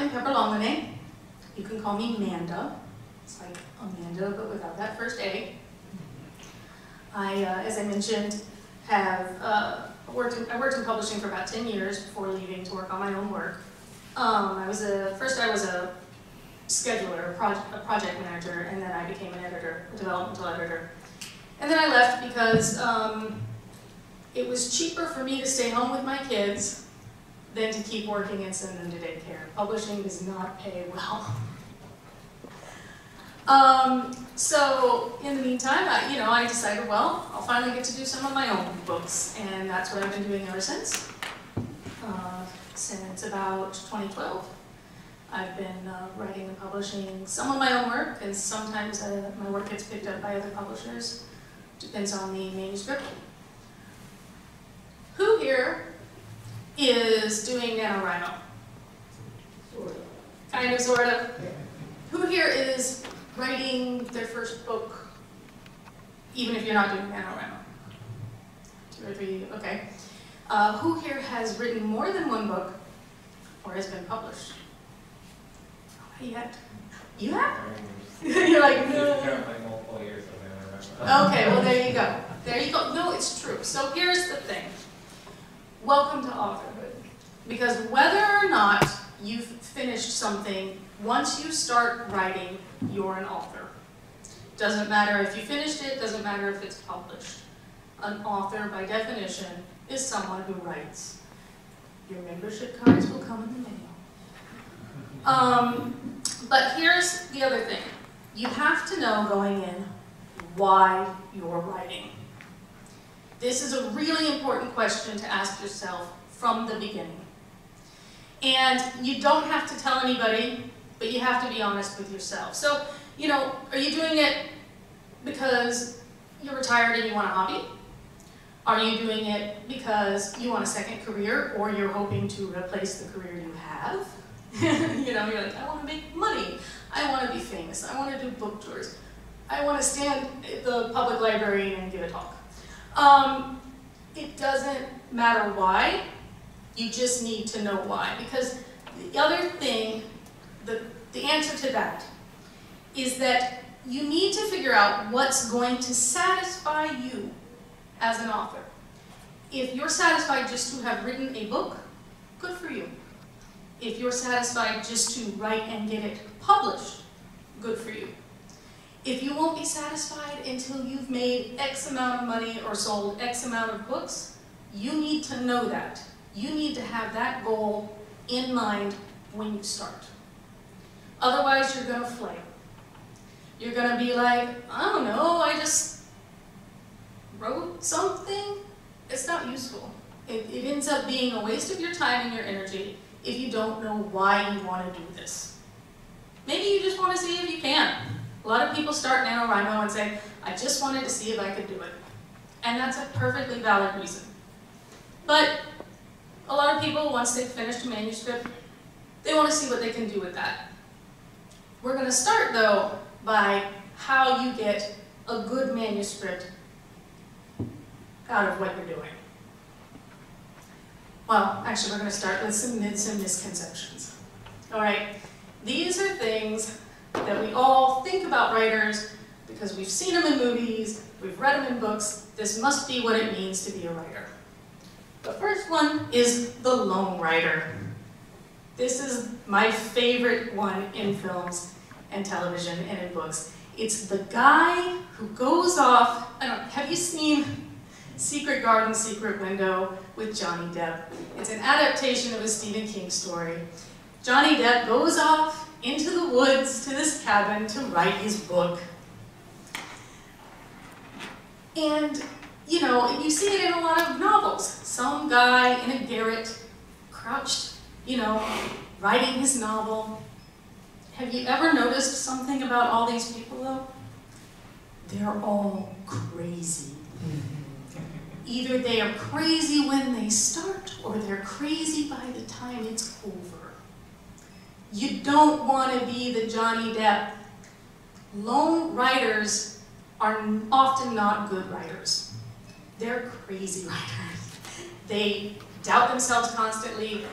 am Pepper Langlinais. You can call me Manda. It's like Amanda, but without that first A. I, as I mentioned, have worked in publishing for about 10 years before leaving to work on my own work. First I was a scheduler, a project manager, and then I became an editor, a developmental editor. And then I left because it was cheaper for me to stay home with my kids than to keep working and send them to daycare. Publishing does not pay well. So in the meantime, I decided, well, I'll finally get to do some of my own books, and that's what I've been doing ever since about 2012. I've been writing and publishing some of my own work, and sometimes my work gets picked up by other publishers. Depends on the manuscript. Who here is doing NaNoWriMo? Sort of. Kind of, sort of. Yeah. Who here is writing their first book, even if you're not doing NaNoWriMo? 2 or 3, okay. Who here has written more than one book or has been published? Not yet. You have? You're like, no. Apparently multiple years of NaNoWriMo. Okay, well there you go. There you go. No, it's true. So here's the thing. Welcome to authorhood. Because whether or not you've finished something, once you start writing, you're an author. Doesn't matter if you finished it, doesn't matter if it's published. An author, by definition, is someone who writes. Your membership cards will come in the mail. But here's the other thing. You have to know going in why you're writing. This is a really important question to ask yourself from the beginning. And you don't have to tell anybody, but you have to be honest with yourself. So, are you doing it because you're retired and you want a hobby? Are you doing it because you want a second career, or you're hoping to replace the career you have? You're like, I want to make money. I want to be famous. I want to do book tours. I want to stand at the public library and give a talk. It doesn't matter why. You just need to know why. Because the other thing, the answer to that is that you need to figure out what's going to satisfy you as an author. If you're satisfied just to have written a book, good for you. If you're satisfied just to write and get it published, good for you. If you won't be satisfied until you've made X amount of money or sold X amount of books, you need to know that. You need to have that goal in mind when you start. Otherwise, you're going to flail. You're going to be like, I don't know, I just wrote something. It's not useful. It ends up being a waste of your time and your energy if you don't know why you want to do this. Maybe you just want to see if you can. A lot of people start NaNoWriMo and say, I just wanted to see if I could do it. And that's a perfectly valid reason. But a lot of people, once they've finished a manuscript, they want to see what they can do with that. We're going to start, though, by how you get a good manuscript out of what you're doing. Well, actually, we're going to start with some myths and misconceptions. All right, these are things that we all think about writers because we've seen them in movies, we've read them in books. This must be what it means to be a writer. The first one is the lone writer. This is my favorite one in films and television and in books. It's the guy who goes off, have you seen Secret Garden, Secret Window with Johnny Depp? It's an adaptation of a Stephen King story. Johnny Depp goes off into the woods to this cabin to write his book. And, you see it in a lot of novels. Some guy in a garret, crouched, writing his novel. Have you ever noticed something about all these people, though? They're all crazy. Either they are crazy when they start, or they're crazy by the time it's over. You don't want to be the Johnny Depp. Lone writers are often not good writers. They're crazy writers. They doubt themselves constantly.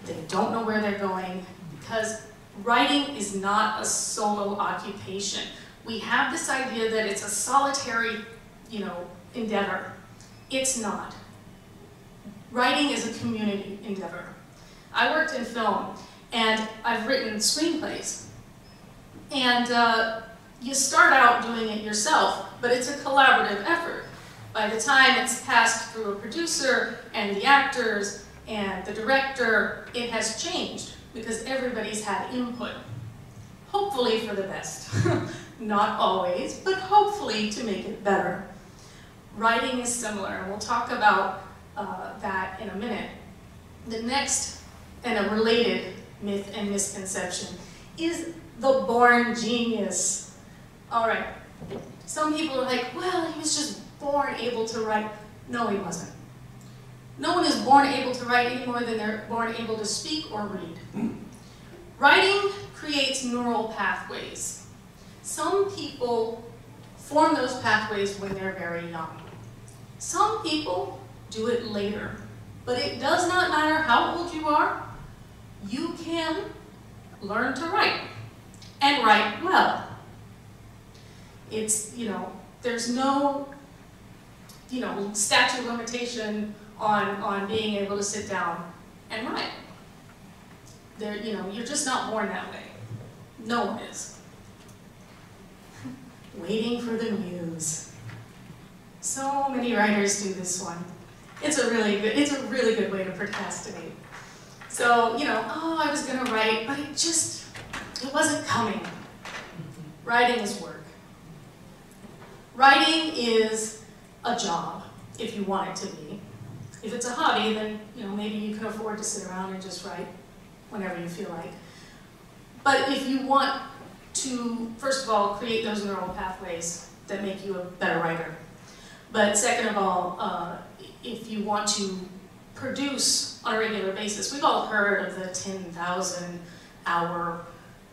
They don't know where they're going. because writing is not a solo occupation. We have this idea that it's a solitary, endeavor. It's not. Writing is a community endeavor. I worked in film, and I've written screenplays. And you start out doing it yourself, but it's a collaborative effort. By the time it's passed through a producer and the actors and the director, it has changed because everybody's had input. Hopefully for the best. Not always, but hopefully to make it better. Writing is similar, and we'll talk about that in a minute. The next, and a related myth and misconception, is the born genius. All right, some people are like, well, he was just born able to write. No, he wasn't. No one is born able to write any more than they're born able to speak or read. Writing creates neural pathways. Some people form those pathways when they're very young. Some people do it later. But it does not matter how old you are, you can learn to write, and write well. It's, there's no, statute of limitation on being able to sit down and write. You're just not born that way. No one is. Waiting for the muse. So many writers do this one. It's a really good way to procrastinate. So, oh, I was gonna write, but it wasn't coming. Writing is work. Writing is a job, if you want it to be. If it's a hobby, then, maybe you can afford to sit around and just write whenever you feel like. But if you want to, first of all, create those neural pathways that make you a better writer. But second of all, if you want to produce on a regular basis, we've all heard of the 10,000 hour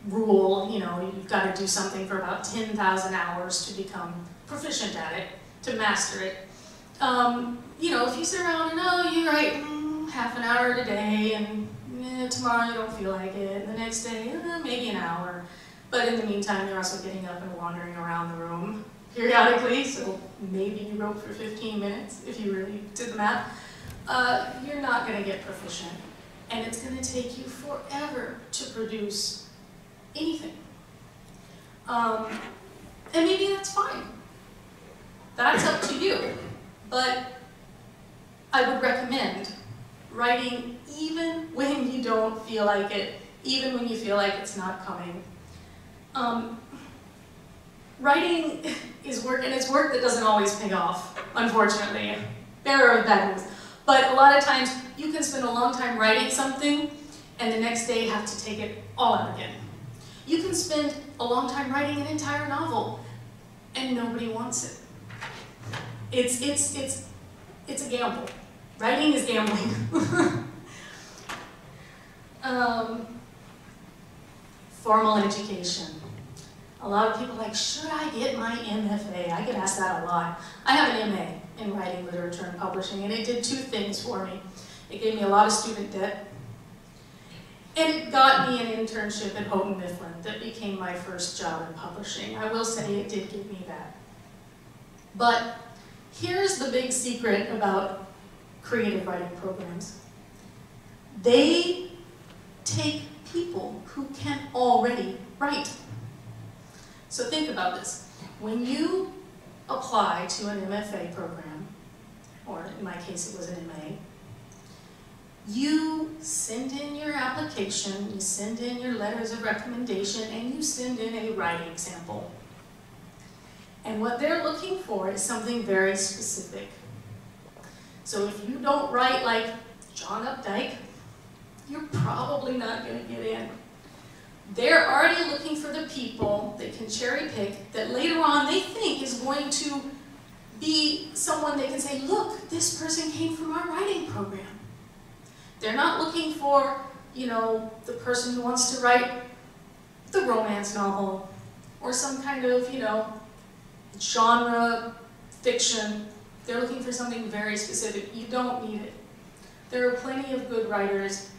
rule. You've got to do something for about 10,000 hours to become proficient at it, to master it. If you sit around and, you write half an hour today, and tomorrow you don't feel like it, and the next day, maybe an hour. But in the meantime, you're also getting up and wandering around the room periodically, so maybe you wrote for 15 minutes, if you really did the math. You're not going to get proficient, and it's going to take you forever to produce anything. And maybe that's fine. That's up to you. But I would recommend writing even when you don't feel like it, even when you feel like it's not coming. Writing is work, and it's work that doesn't always pay off, unfortunately. Bearer of bad news. But a lot of times, you can spend a long time writing something, and the next day have to take it all out again. You can spend a long time writing an entire novel, and nobody wants it. It's a gamble. Writing is gambling. Formal education. A lot of people are like, should I get my MFA? I get asked that a lot. I have an MA in writing, literature, and publishing, and it did two things for me. It gave me a lot of student debt, and it got me an internship at Houghton Mifflin that became my first job in publishing. I will say it did give me that. But here's the big secret about creative writing programs. They take people who can already write. So think about this. When you apply to an MFA program, or in my case it was an MA, you send in your application, you send in your letters of recommendation, and you send in a writing sample. And what they're looking for is something very specific. So if you don't write like John Updike, you're probably not going to get in. They're already looking for the people they can cherry pick that later on they think is going to be someone they can say, look, this person came from our writing program. They're not looking for, the person who wants to write the romance novel or some kind of, genre fiction. They're looking for something very specific. You don't need it. There are plenty of good writers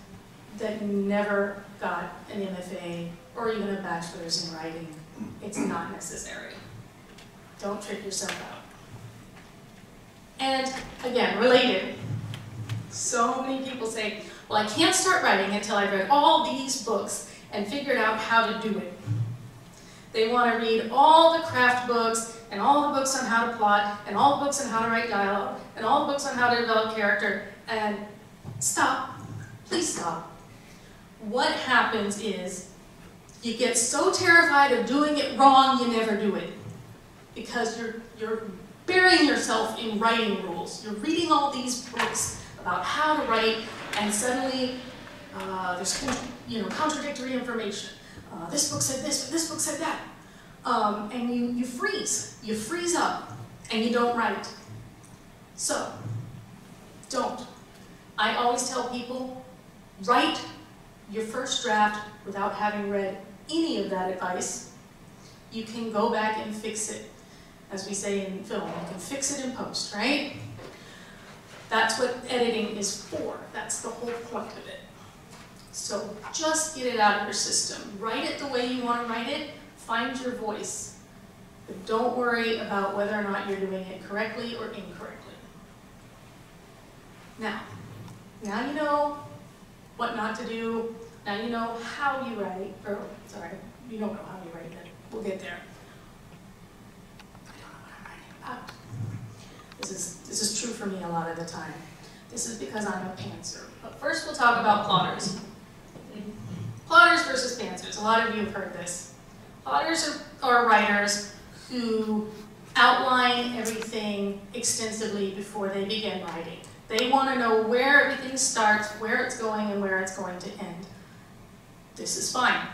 that never got an MFA or even a bachelor's in writing. It's not necessary. Don't trip yourself out. And again, related. So many people say, well, I can't start writing until I've read all these books and figured out how to do it. They want to read all the craft books and all the books on how to plot and all the books on how to write dialogue and all the books on how to develop character. And stop. Please stop. What happens is you get so terrified of doing it wrong, you never do it. Because you're burying yourself in writing rules. You're reading all these books about how to write, and suddenly there's contradictory information. This book said this, but this book said that. And you freeze. You freeze up, and you don't write. So, don't. I always tell people, write your first draft without having read any of that advice. You can go back and fix it. As we say in film, you can fix it in post, right? That's what editing is for. That's the whole point of it. So just get it out of your system. Write it the way you want to write it. Find your voice. But don't worry about whether or not you're doing it correctly or incorrectly. Now you know what not to do. Now you know how you write. Or, sorry, you don't know how you write yet. We'll get there. This is true for me a lot of the time. This is because I'm a pantser. But first we'll talk about plotters. Plotters versus pantsers. A lot of you have heard this. Plotters are writers who outline everything extensively before they begin writing. They want to know where everything starts, where it's going, and where it's going to end. This is fine.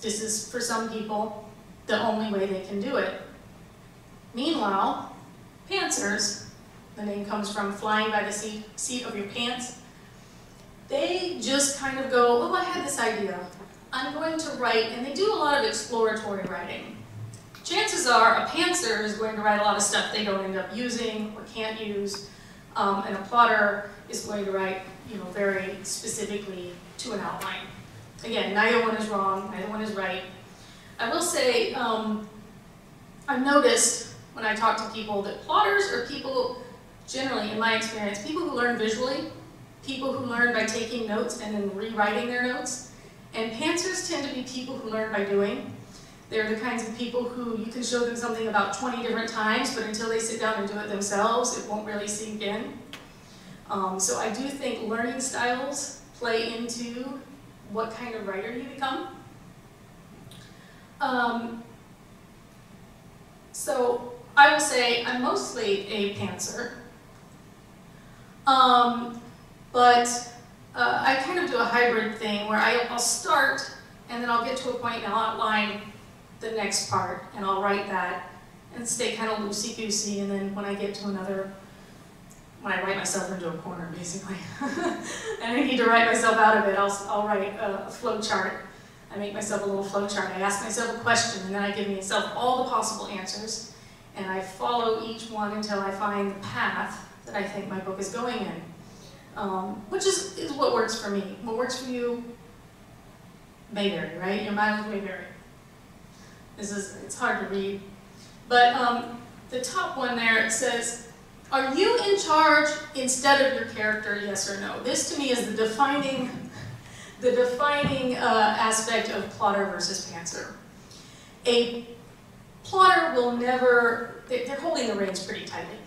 This is, for some people, the only way they can do it. Meanwhile, pantsers, the name comes from flying by the seat of your pants, they just kind of go, oh, I had this idea. I'm going to write, and they do a lot of exploratory writing. Chances are a pantser is going to write a lot of stuff they don't end up using or can't use, and a plotter is going to write, very specifically to an outline. Again, neither one is wrong, neither one is right. I will say, I've noticed when I talk to people that plotters are people, generally, in my experience, people who learn visually, people who learn by taking notes and then rewriting their notes, and pantsers tend to be people who learn by doing. They're the kinds of people who you can show them something about 20 different times, but until they sit down and do it themselves, it won't really sink in. So I do think learning styles play into what kind of writer you become. So I will say I'm mostly a pantser, but I kind of do a hybrid thing where I'll start and then I'll get to a point and I'll outline the next part and I'll write that and stay kind of loosey-goosey, and then when I get to when I write myself into a corner basically, and I need to write myself out of it, I'll write a flow chart. I make myself a little flow chart. I ask myself a question, and then I give myself all the possible answers, and I follow each one until I find the path that I think my book is going in, which is what works for me. What works for you may vary, right? Your mileage may vary. It's hard to read, but the top one there, it says, are you in charge instead of your character, yes or no? This to me is the defining aspect of plotter versus pantser. A plotter will never, they're holding the reins pretty tightly.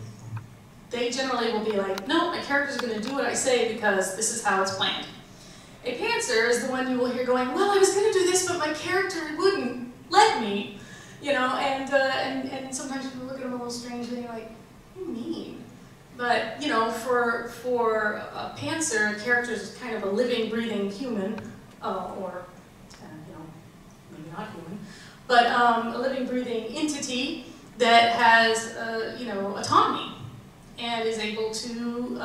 They generally will be like, no, my character's going to do what I say because this is how it's planned. A pantser is the one you will hear going, well, I was going to do this, but my character wouldn't let me, and sometimes people look at them a little strangely and like, what do you mean? But, for a pantser, a character is kind of a living, breathing human, or, maybe not human, but a living, breathing entity that has, autonomy and is able to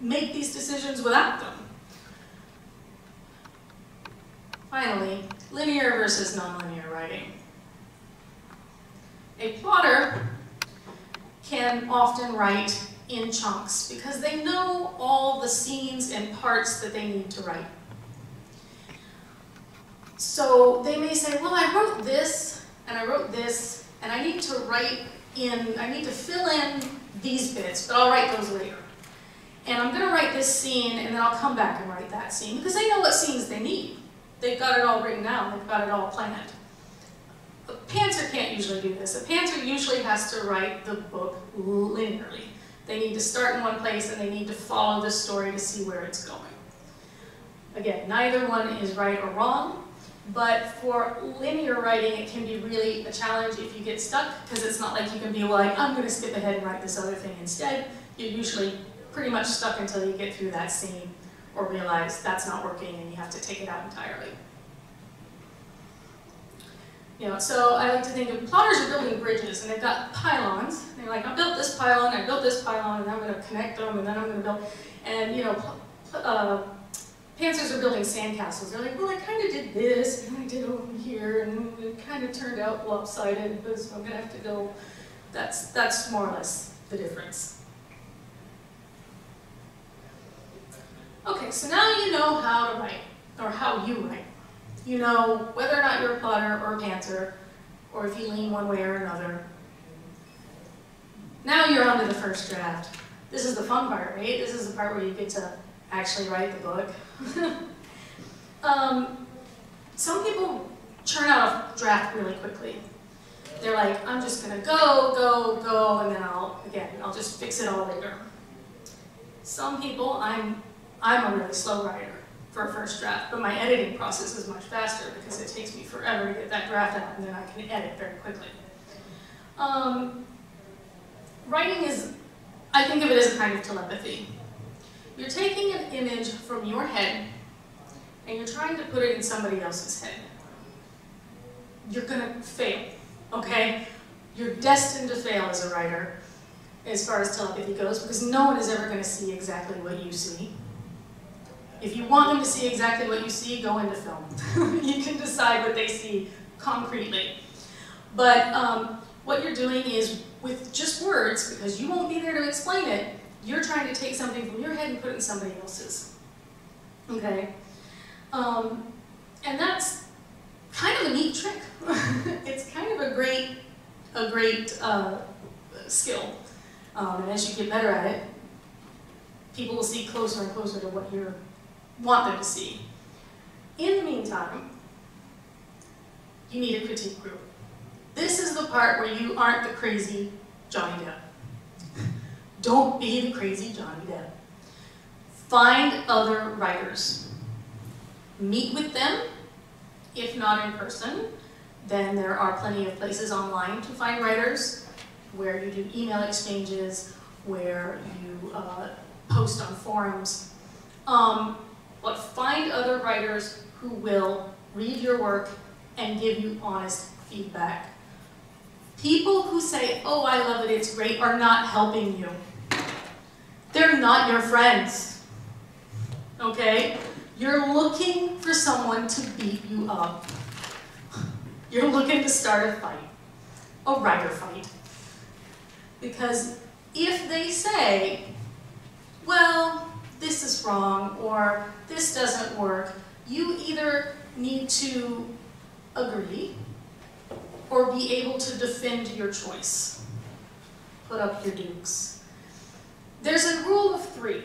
make these decisions without them. Finally, linear versus nonlinear writing. A plotter can often write in chunks because they know all the scenes and parts that they need to write. So they may say, well, I wrote this, and I wrote this, and I need to fill in these bits, but I'll write those later. And I'm gonna write this scene, and then I'll come back and write that scene, because they know what scenes they need. They've got it all written down, they've got it all planned. A pantser can't usually do this. A pantser usually has to write the book linearly. They need to start in one place, and they need to follow the story to see where it's going. Again, neither one is right or wrong. But for linear writing, it can be really a challenge if you get stuck, because it's not like you can be like, I'm going to skip ahead and write this other thing instead. You're usually pretty much stuck until you get through that scene or realize that's not working and you have to take it out entirely. You know, so I like to think of plotters are building bridges, and they've got pylons. And they're like, I built this pylon, I built this pylon, and I'm going to connect them, and then I'm going to build, and you know, pantsers are building sandcastles. They're like, well, I kind of did this, and I did over here, and it kind of turned out lopsided, so I'm going to have to go. That's more or less the difference. Okay, so now you know how to write, or how you write. You know whether or not you're a plotter or a pantser, or if you lean one way or another. Now you're on to the first draft. This is the fun part, right? This is the part where you get to actually write the book. Some people churn out a draft really quickly. They're like, I'm just gonna go, and then I'll just fix it all later. Some people, I'm a really slow writer for a first draft, but my editing process is much faster because it takes me forever to get that draft out, and then I can edit very quickly. Writing is, I think of it as a kind of telepathy. You're taking an image from your head, and you're trying to put it in somebody else's head. You're gonna fail, okay? You're destined to fail as a writer, as far as telepathy goes, because no one is ever gonna see exactly what you see. If you want them to see exactly what you see, go into film. You can decide what they see concretely. But what you're doing is, with just words, because you won't be there to explain it, you're trying to take something from your head and put it in somebody else's. Okay? And that's kind of a neat trick. It's kind of a great skill. And as you get better at it, people will see closer and closer to what you want them to see. In the meantime, you need a critique group. This is the part where you aren't the crazy Johnny Depp. Don't be the crazy Johnny Depp. Find other writers. Meet with them. If not in person, then there are plenty of places online to find writers, where you do email exchanges, where you post on forums. But find other writers who will read your work and give you honest feedback. People who say, oh, I love it, it's great, are not helping you. They're not your friends, okay? You're looking for someone to beat you up. You're looking to start a fight, a writer fight. Because if they say, well, this is wrong, or this doesn't work, you either need to agree or be able to defend your choice. Put up your dukes. There's a rule of 3.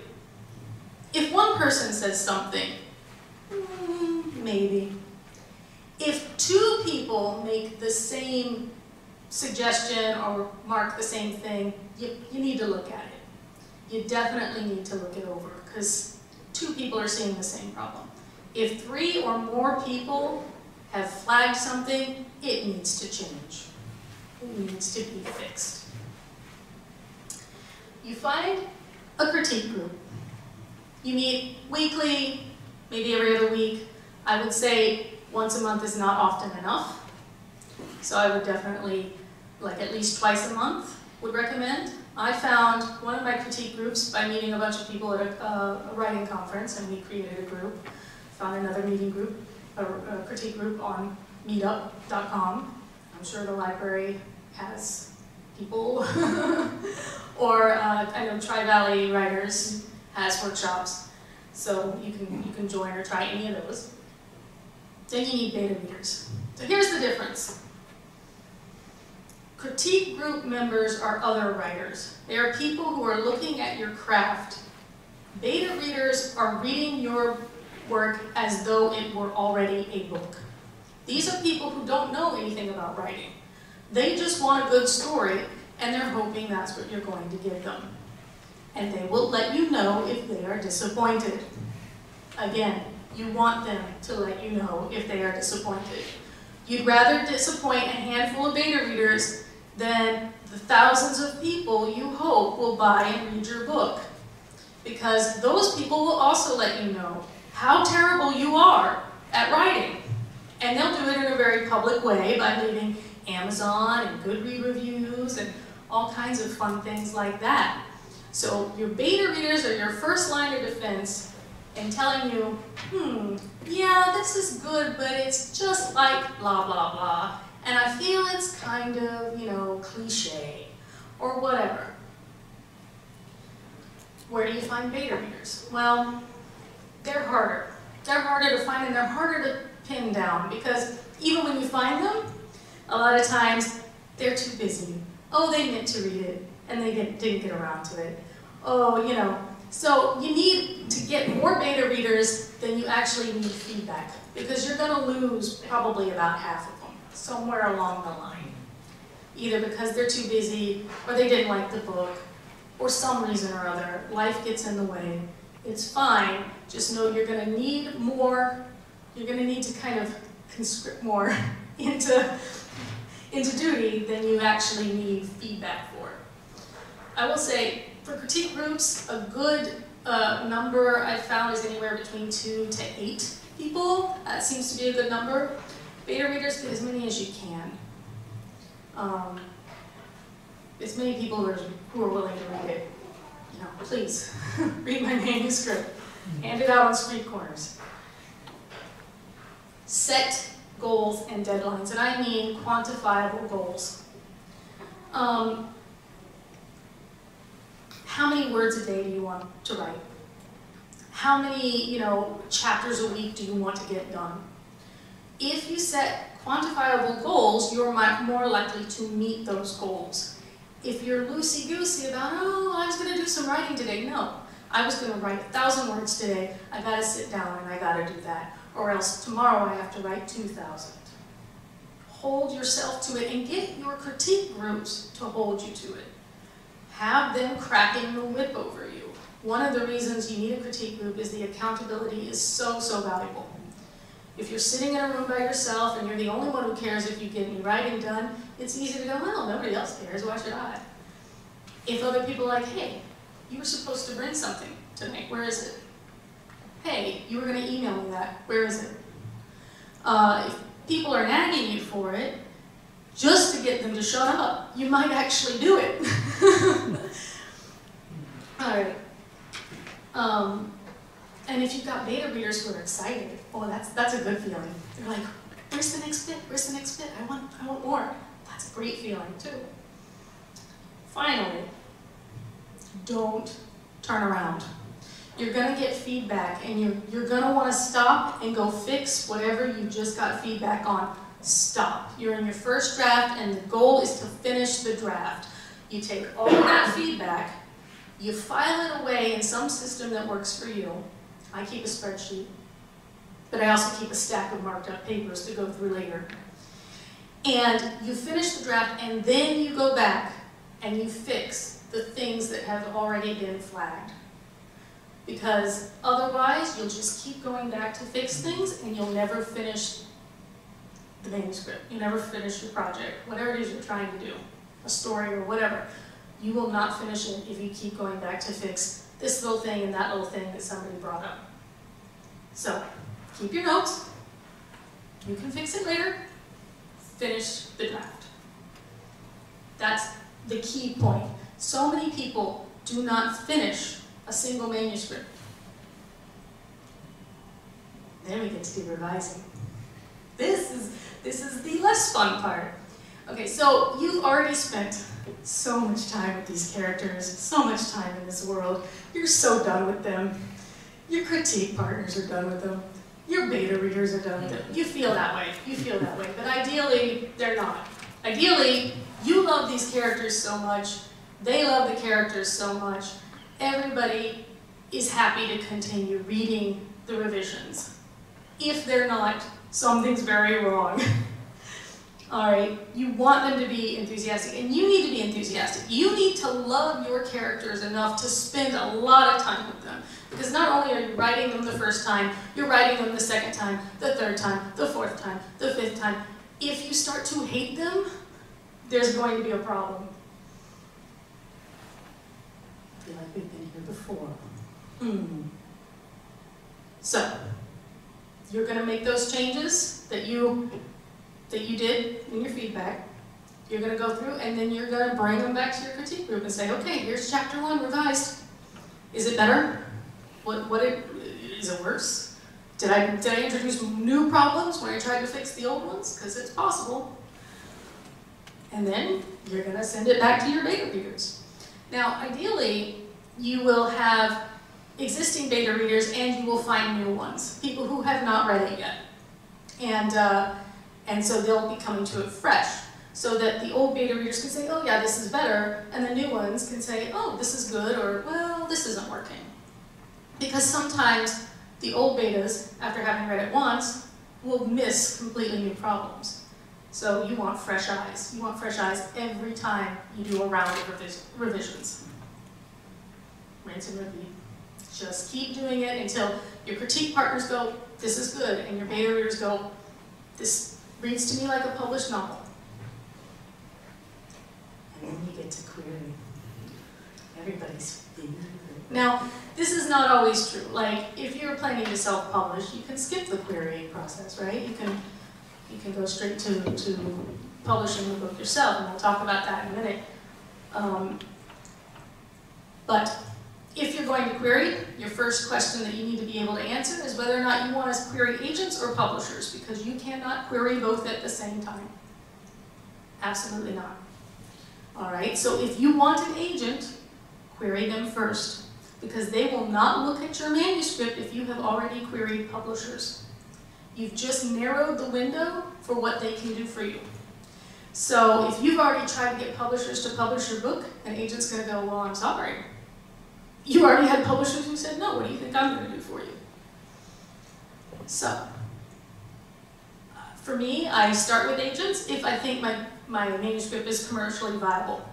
If one person says something, maybe. If 2 people make the same suggestion or mark the same thing, you need to look at it. You definitely need to look it over, because 2 people are seeing the same problem. If 3 or more people have flagged something, it needs to change. It needs to be fixed. You find a critique group. You meet weekly, maybe every other week. I would say once a month is not often enough. So I would definitely, like at least twice a month, would recommend. I found one of my critique groups by meeting a bunch of people at a writing conference, and we created a group. Found another meeting group, a critique group on meetup.com. I'm sure the library has people. Or I know Tri-Valley Writers has workshops, so you can join or try any of those. Then you need beta readers. So here's the difference. Critique group members are other writers. They are people who are looking at your craft. Beta readers are reading your work as though it were already a book. These are people who don't know anything about writing. They just want a good story, and they're hoping that's what you're going to give them. And they will let you know if they are disappointed. Again, you want them to let you know if they are disappointed. You'd rather disappoint a handful of beta readers than the thousands of people you hope will buy and read your book. Because those people will also let you know how terrible you are at writing. And they'll do it in a very public way by leaving Amazon and Goodreads reviews and all kinds of fun things like that. So your beta readers are your first line of defense in telling you, yeah, this is good, but it's just like blah, blah, blah. And I feel it's kind of, you know, cliche or whatever. Where do you find beta readers? Well, they're harder. They're harder to find and they're harder to pin down because even when you find them, a lot of times they're too busy. Oh, they meant to read it and they didn't get around to it. Oh, you know. So you need to get more beta readers than you actually need feedback because you're going to lose probably about half of them somewhere along the line. Either because they're too busy or they didn't like the book or some reason or other. Life gets in the way. It's fine. Just know you're going to need more. You're going to need to kind of conscript more into duty than you actually need feedback for. I will say, for critique groups, a good number I've found is anywhere between 2 to 8 people. That seems to be a good number. Beta readers, get as many as you can. As many people who are willing to read it. You know, please, read my manuscript. Hand it out on street corners. Set goals and deadlines, and I mean quantifiable goals. How many words a day do you want to write? How many, chapters a week do you want to get done? If you set quantifiable goals, you're more likely to meet those goals. If you're loosey-goosey about, oh, I was going to do some writing today, no. I was going to write 1,000 words today, I got to sit down and I got to do that. Or else tomorrow I have to write 2,000. Hold yourself to it and get your critique groups to hold you to it. Have them cracking the whip over you. One of the reasons you need a critique group is the accountability is so, so valuable. If you're sitting in a room by yourself and you're the only one who cares if you get any writing done, it's easy to go, well, nobody else cares, why should I? If other people are like, hey, you were supposed to bring something tonight, where is it? Hey, you were going to email me that, where is it? If people are nagging you for it, just to get them to shut up, you might actually do it. All right. And if you've got beta readers who are excited, oh, that's a good feeling. They're like, where's the next bit? Where's the next bit? I want more. That's a great feeling too. Finally, don't turn around. You're going to get feedback, and you're going to want to stop and go fix whatever you just got feedback on. Stop. You're in your first draft, and the goal is to finish the draft. You take all of that feedback, you file it away in some system that works for you. I keep a spreadsheet, but I also keep a stack of marked up papers to go through later. And you finish the draft, and then you go back and you fix the things that have already been flagged. Because otherwise, you'll just keep going back to fix things, and you'll never finish the manuscript. You never finish your project, whatever it is you're trying to do, a story or whatever. You will not finish it if you keep going back to fix this little thing and that little thing that somebody brought up. So, keep your notes. You can fix it later. Finish the draft. That's the key point. So many people do not finish a single manuscript. Then we get to do revising. This is the less fun part. Okay, so you've already spent so much time with these characters, so much time in this world. You're so done with them. Your critique partners are done with them. Your beta readers are done with them. You feel that way. You feel that way. But ideally, they're not. Ideally, you love these characters so much. They love the characters so much. Everybody is happy to continue reading the revisions. If they're not, something's very wrong. All right, you want them to be enthusiastic, and you need to be enthusiastic. You need to love your characters enough to spend a lot of time with them. Because not only are you writing them the first time, you're writing them the second time, the third time, the fourth time, the fifth time. If you start to hate them, there's going to be a problem. I feel like we've been here before. So, you're going to make those changes that you did in your feedback. You're going to go through, and then you're going to bring them back to your critique group and say, okay, here's chapter 1 revised. Is it better? Is it worse? Did I introduce new problems when I tried to fix the old ones? Because it's possible. And then you're going to send it back to your beta readers. Now, ideally, you will have existing beta readers and you will find new ones, people who have not read it yet. And so they'll be coming to it fresh, so that the old beta readers can say, oh yeah, this is better, and the new ones can say, oh, this is good, or well, this isn't working. Because sometimes the old betas, after having read it once, will miss completely new problems. So you want fresh eyes. You want fresh eyes every time you do a round of revisions. Rinse and repeat. Just keep doing it until your critique partners go, this is good, and your beta readers go, this reads to me like a published novel. And then you get to query. Everybody's favorite. Now, this is not always true. Like, if you're planning to self-publish, you can skip the querying process, right? You can go straight to publishing the book yourself, and we'll talk about that in a minute. But if you're going to query, your first question that you need to be able to answer is whether or not you want to query agents or publishers, because you cannot query both at the same time. Absolutely not. All right, so if you want an agent, query them first, because they will not look at your manuscript if you have already queried publishers. You've just narrowed the window for what they can do for you. So if you've already tried to get publishers to publish your book, an agent's going to go, well, I'm sorry. You already had publishers who said, no, what do you think I'm going to do for you? So, for me, I start with agents if I think my manuscript is commercially viable.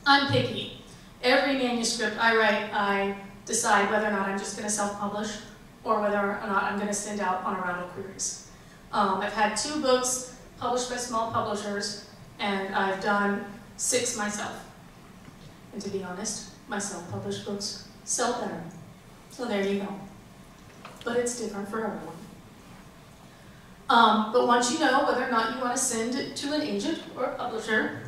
I'm picky. Every manuscript I write, I decide whether or not I'm just going to self-publish or whether or not I'm going to send out on a round of queries. I've had 2 books published by small publishers, and I've done 6 myself. And to be honest, my self-published books sell better. So there you go. But it's different for everyone. But once you know whether or not you want to send it to an agent or a publisher,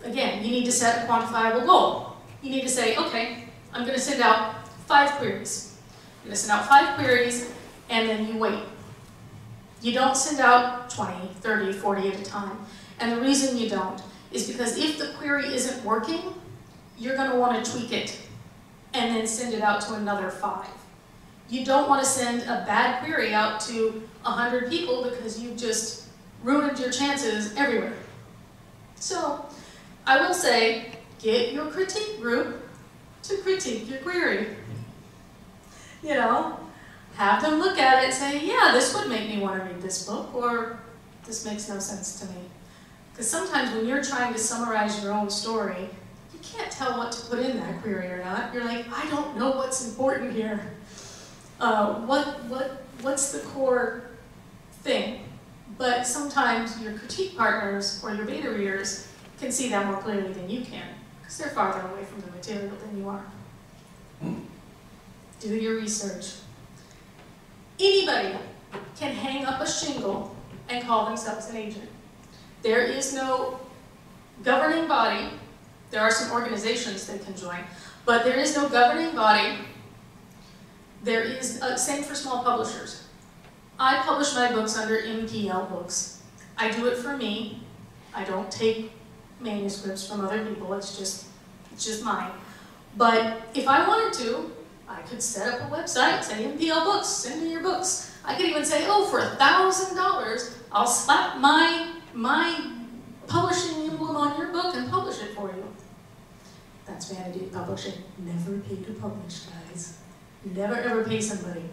again, you need to set a quantifiable goal. You need to say, okay, I'm going to send out 5 queries. I'm going to send out 5 queries, and then you wait. You don't send out 20, 30, 40 at a time. And the reason you don't is because if the query isn't working, you're going to want to tweak it and then send it out to another 5. You don't want to send a bad query out to 100 people because you've just ruined your chances everywhere. So, I will say, get your critique group to critique your query. You know, have them look at it and say, yeah, this would make me want to read this book, or this makes no sense to me. Because sometimes when you're trying to summarize your own story, you can't tell what to put in that query or not. You're like, I don't know what's important here. What's the core thing? But sometimes your critique partners or your beta readers can see that more clearly than you can, because they're farther away from the material than you are. Do your research. Anybody can hang up a shingle and call themselves an agent. There is no governing body. There are some organizations they can join, but there is no governing body. There is, same for small publishers. I publish my books under MPL Books. I do it for me. I don't take manuscripts from other people, it's just mine. But if I wanted to, I could set up a website, say MPL Books, send me your books. I could even say, oh, for $1,000, I'll slap my publishing emblem on your book and publish it for you. That's vanity publishing. Never pay to publish, guys. Never ever pay somebody.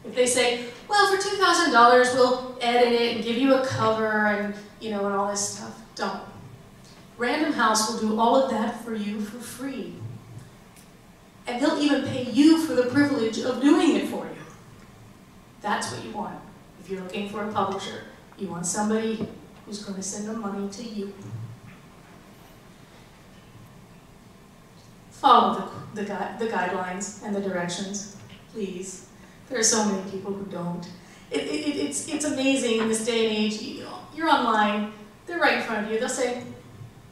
If they say, well, for $2,000, we'll edit it and give you a cover and, and all this stuff, don't. Random House will do all of that for you for free. And they'll even pay you for the privilege of doing it for you. That's what you want. If you're looking for a publisher, you want somebody who's going to send the money to you. Follow the guidelines and the directions, please. There are so many people who don't. It's amazing in this day and age. You're online, they're right in front of you. They'll say,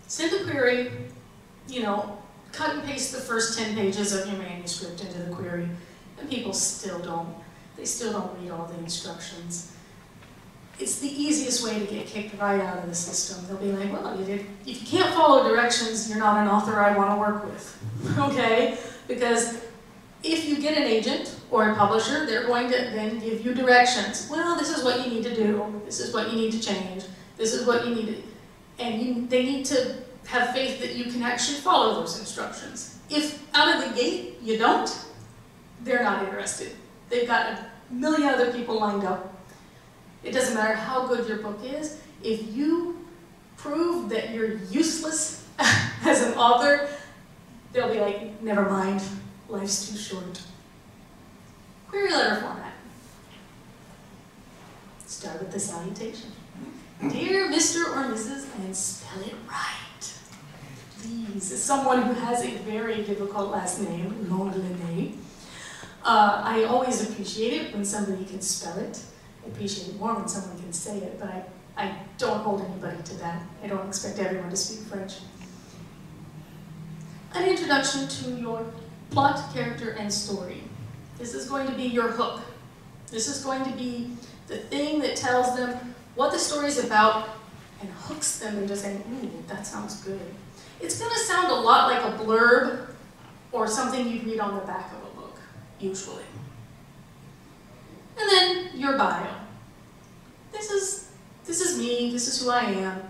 send a query, cut and paste the first 10 pages of your manuscript into the query, and people still don't. They still don't read all the instructions. It's the easiest way to get kicked right out of the system. They'll be like, well, if you can't follow directions, you're not an author I want to work with, okay? Because if you get an agent or a publisher, they're going to then give you directions. Well, this is what you need to do. This is what you need to change. This is what you need to, and they need to have faith that you can actually follow those instructions. If out of the gate you don't, they're not interested. They've got a million other people lined up. It doesn't matter how good your book is. If you prove that you're useless as an author, they'll be like, never mind, life's too short. Query letter format. Start with the salutation. Dear Mr. or Mrs., and spell it right. Please, as someone who has a very difficult last name, Langlinais, I always appreciate it when somebody can spell it. I appreciate it more when someone can say it, but I don't hold anybody to that. I don't expect everyone to speak French. An introduction to your plot, character, and story. This is going to be your hook. This is going to be the thing that tells them what the story is about and hooks them into saying, ooh, that sounds good. It's going to sound a lot like a blurb or something you'd read on the back of a book, usually. And then your bio. This is me, this is who I am,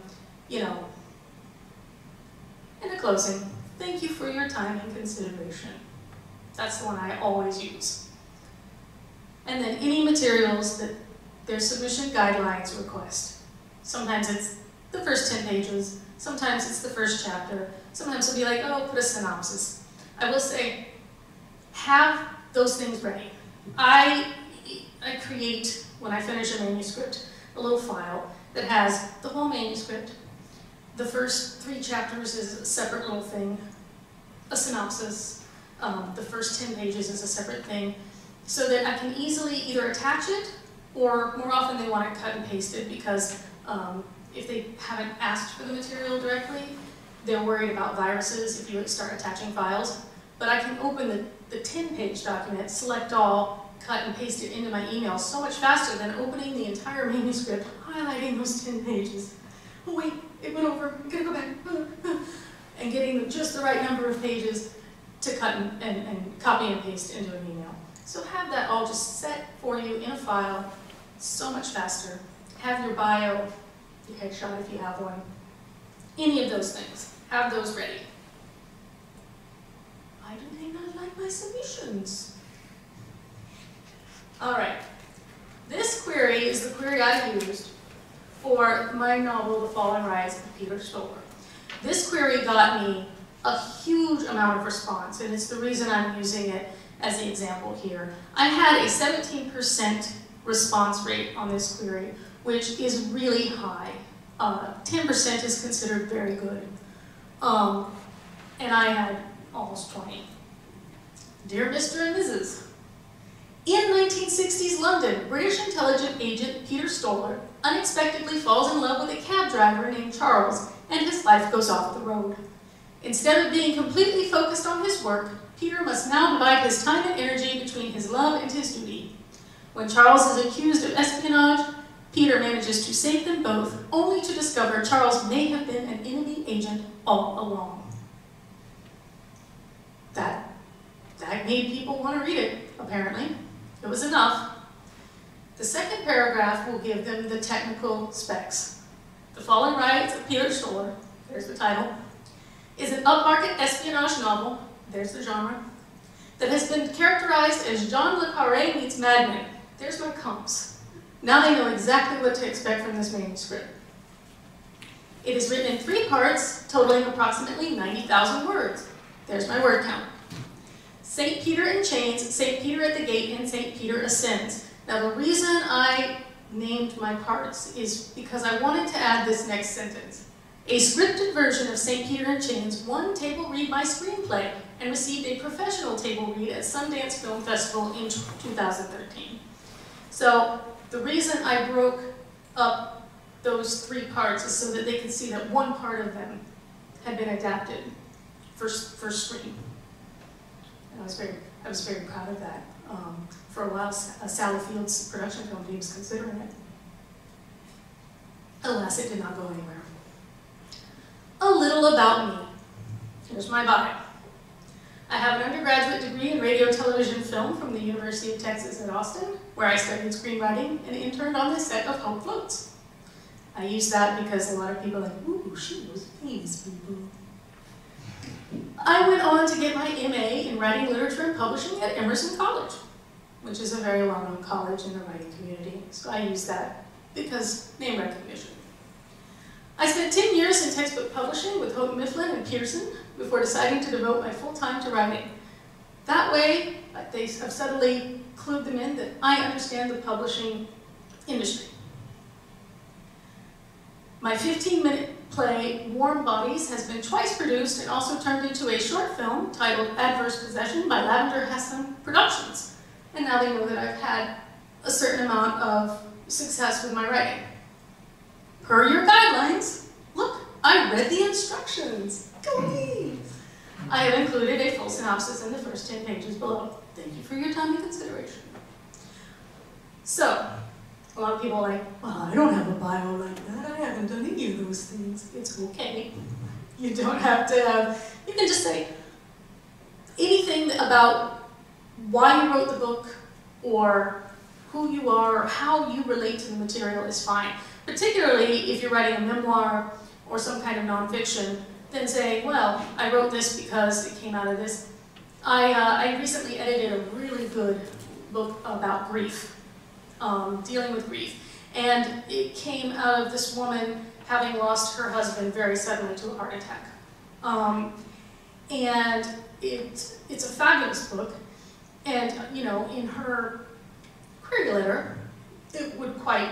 And a closing. Thank you for your time and consideration. That's the one I always use. And then any materials that their submission guidelines request. Sometimes it's the first 10 pages, sometimes it's the first chapter, sometimes it'll be like, oh, put a synopsis. I will say, have those things ready. I create, when I finish a manuscript, a little file that has the whole manuscript. The first 3 chapters is a separate little thing, a synopsis. The first 10 pages is a separate thing, so that I can easily either attach it, or more often they want it cut and pasted because if they haven't asked for the material directly, they're worried about viruses if you start attaching files. But I can open the 10-page document, select all, cut and paste it into my email so much faster than opening the entire manuscript, highlighting those 10 pages. Oh wait, it went over, I'm gonna go back. And getting just the right number of pages to cut and copy and paste into an email. So have that all just set for you in a file, so much faster. Have your bio, your headshot if you have one, any of those things. Have those ready. Why do they not like my submissions? All right, this query is the query I used for my novel, The Fall and Rise of Peter Stoller. This query got me a huge amount of response, and it's the reason I'm using it as the example here. I had a 17% response rate on this query, which is really high. 10% is considered very good. And I had almost 20. Dear Mr. and Mrs., in 1960s London, British intelligence agent Peter Stoller unexpectedly falls in love with a cab driver named Charles, and his life goes off the road. Instead of being completely focused on his work, Peter must now divide his time and energy between his love and his duty. When Charles is accused of espionage, Peter manages to save them both, only to discover Charles may have been an enemy agent all along. That made people want to read it, apparently. It was enough. The second paragraph will give them the technical specs. The Fallen Rights of Peter Stoller, there's the title, is an upmarket espionage novel, there's the genre, that has been characterized as John le Carré meets Mad Men. There's my comps. Now they know exactly what to expect from this manuscript. It is written in 3 parts, totaling approximately 90,000 words. There's my word count. St. Peter in Chains, St. Peter at the Gate, and St. Peter Ascends. Now the reason I named my parts is because I wanted to add this next sentence. A scripted version of St. Peter in Chains won table read my screenplay and received a professional table read at Sundance Film Festival in 2013. So the reason I broke up those 3 parts is so that they could see that one part of them had been adapted for screen. And I was very proud of that. For a while, Sally Field's production company was considering it. Alas, it did not go anywhere. A little about me. Here's my bio. I have an undergraduate degree in radio, television, film from the University of Texas at Austin, where I studied screenwriting and interned on the set of Hope Floats. I use that because a lot of people are like, ooh, she was famous, people. I went on to get my MA in Writing, Literature, and Publishing at Emerson College, which is a very well-known college in the writing community. So I use that because name recognition. I spent 10 years in textbook publishing with Houghton Mifflin and Pearson before deciding to devote my full time to writing. That way, I've subtly clued them in that I understand the publishing industry. My 15-minute play, Warm Bodies, has been twice produced and also turned into a short film titled Adverse Possession by Lavender Hassan Productions. And now they know that I've had a certain amount of success with my writing. Per your guidelines, look, I read the instructions. Go me! I have included a full synopsis in the first 10 pages below. Thank you for your time and consideration. So, a lot of people are like, well, I don't have a bio like that. I haven't done any of those things. It's okay. You don't have to have, you can just say anything about why you wrote the book or who you are or how you relate to the material is fine. Particularly if you're writing a memoir or some kind of nonfiction, then saying, well, I wrote this because it came out of this. I recently edited a really good book about grief. Dealing with grief. And it came out of this woman having lost her husband very suddenly to a heart attack. And it's a fabulous book. And, you know, in her query letter, it would quite,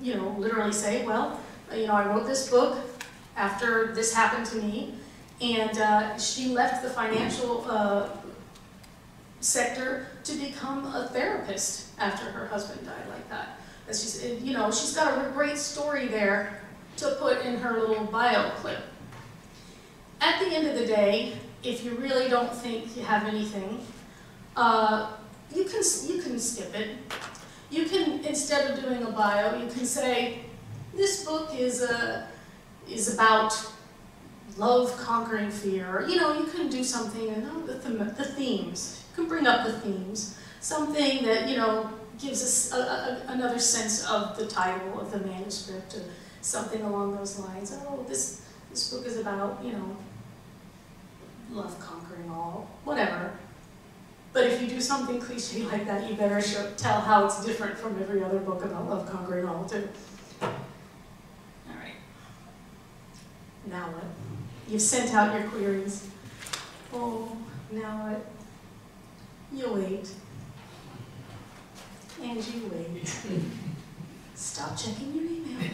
you know, literally say, well, you know, I wrote this book after this happened to me. And she left the financial sector to become a therapist after her husband died like that. And she's, you know, she's got a great story there to put in her little bio clip. At the end of the day, if you really don't think you have anything, you can skip it. You can, instead of doing a bio, you can say, this book is about love conquering fear. Or, you know, you can do something, and the themes. You can bring up the themes. Something that, you know, gives us another sense of the title of the manuscript, or something along those lines. Oh, this book is about, you know, love conquering all, whatever. But if you do something cliche like that, you better tell how it's different from every other book about love conquering all, too. All right. Now what? You've sent out your queries. Oh, now what? You wait. And you wait. Stop checking your email.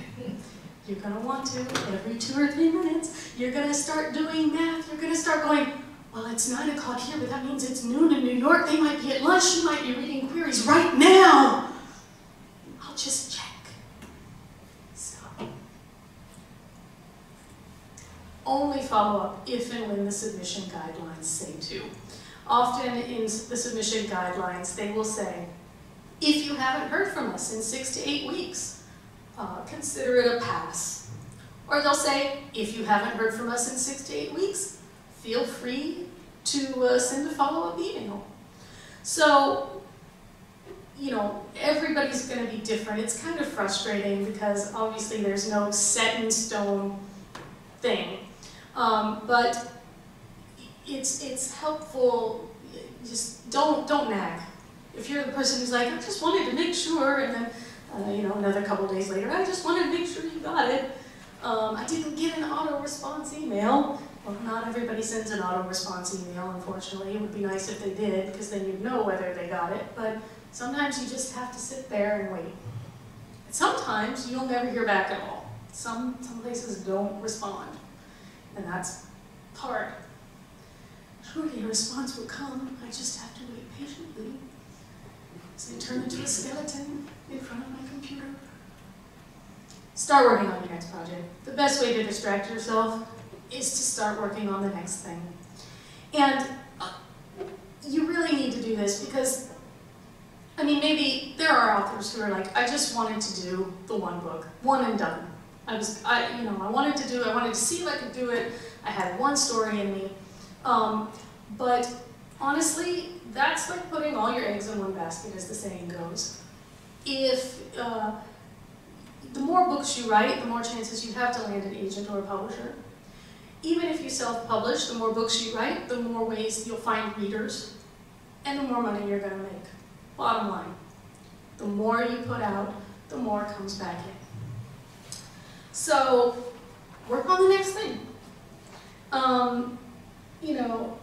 You're going to want to every 2 or 3 minutes. You're going to start doing math. You're going to start going, well, it's 9 o'clock here, but that means it's noon in New York. They might be at lunch. You might be reading queries right now. I'll just check. Stop. Only follow up if and when the submission guidelines say to. Often in the submission guidelines, they will say, if you haven't heard from us in 6 to 8 weeks, consider it a pass. Or they'll say, if you haven't heard from us in 6 to 8 weeks, feel free to send a follow-up email. So, you know, everybody's going to be different. It's kind of frustrating because obviously there's no set in stone thing. But it's helpful. Just don't nag. If you're the person who's like, I just wanted to make sure, and then you know, another couple days later, I just wanted to make sure you got it. I didn't get an auto-response email. Well, not everybody sends an auto-response email, unfortunately. It would be nice if they did, because then you'd know whether they got it. But sometimes you just have to sit there and wait. And sometimes you'll never hear back at all. Some places don't respond, and that's hard. Surely a response will come. I just have to wait patiently as I turn into a skeleton in front of my computer. Start working on your next project. The best way to distract yourself is to start working on the next thing. And you really need to do this because, I mean, maybe there are authors who are like, I just wanted to do the one book, one and done. I wanted to see if I could do it. I had one story in me. But honestly, that's like putting all your eggs in one basket, as the saying goes. If the more books you write, the more chances you have to land an agent or a publisher. Even if you self-publish, the more books you write, the more ways you'll find readers, and the more money you're going to make. Bottom line, the more you put out, the more comes back in. So, work on the next thing. You know,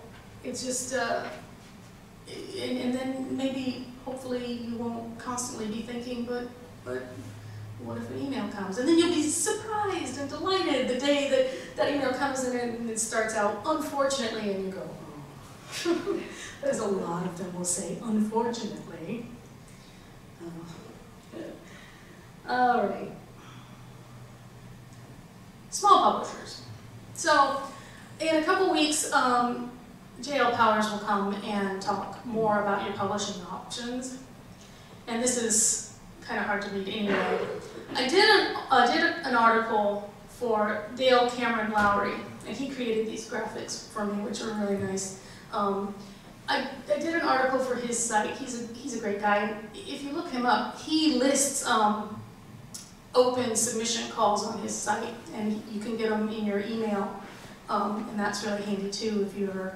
it's just, and then maybe, hopefully, you won't constantly be thinking, but what if an email comes? And then you'll be surprised and delighted the day that that email comes in and it starts out, unfortunately, and you go, oh. There's a lot of them will say, unfortunately. All right. Small publishers. So, in a couple weeks, JL Powers will come and talk more about your publishing options. And this is kind of hard to read anyway. I did an article for Dale Cameron Lowry, and he created these graphics for me, which are really nice. I did an article for his site. He's a great guy. If you look him up, he lists open submission calls on his site, and you can get them in your email. And that's really handy too if you ever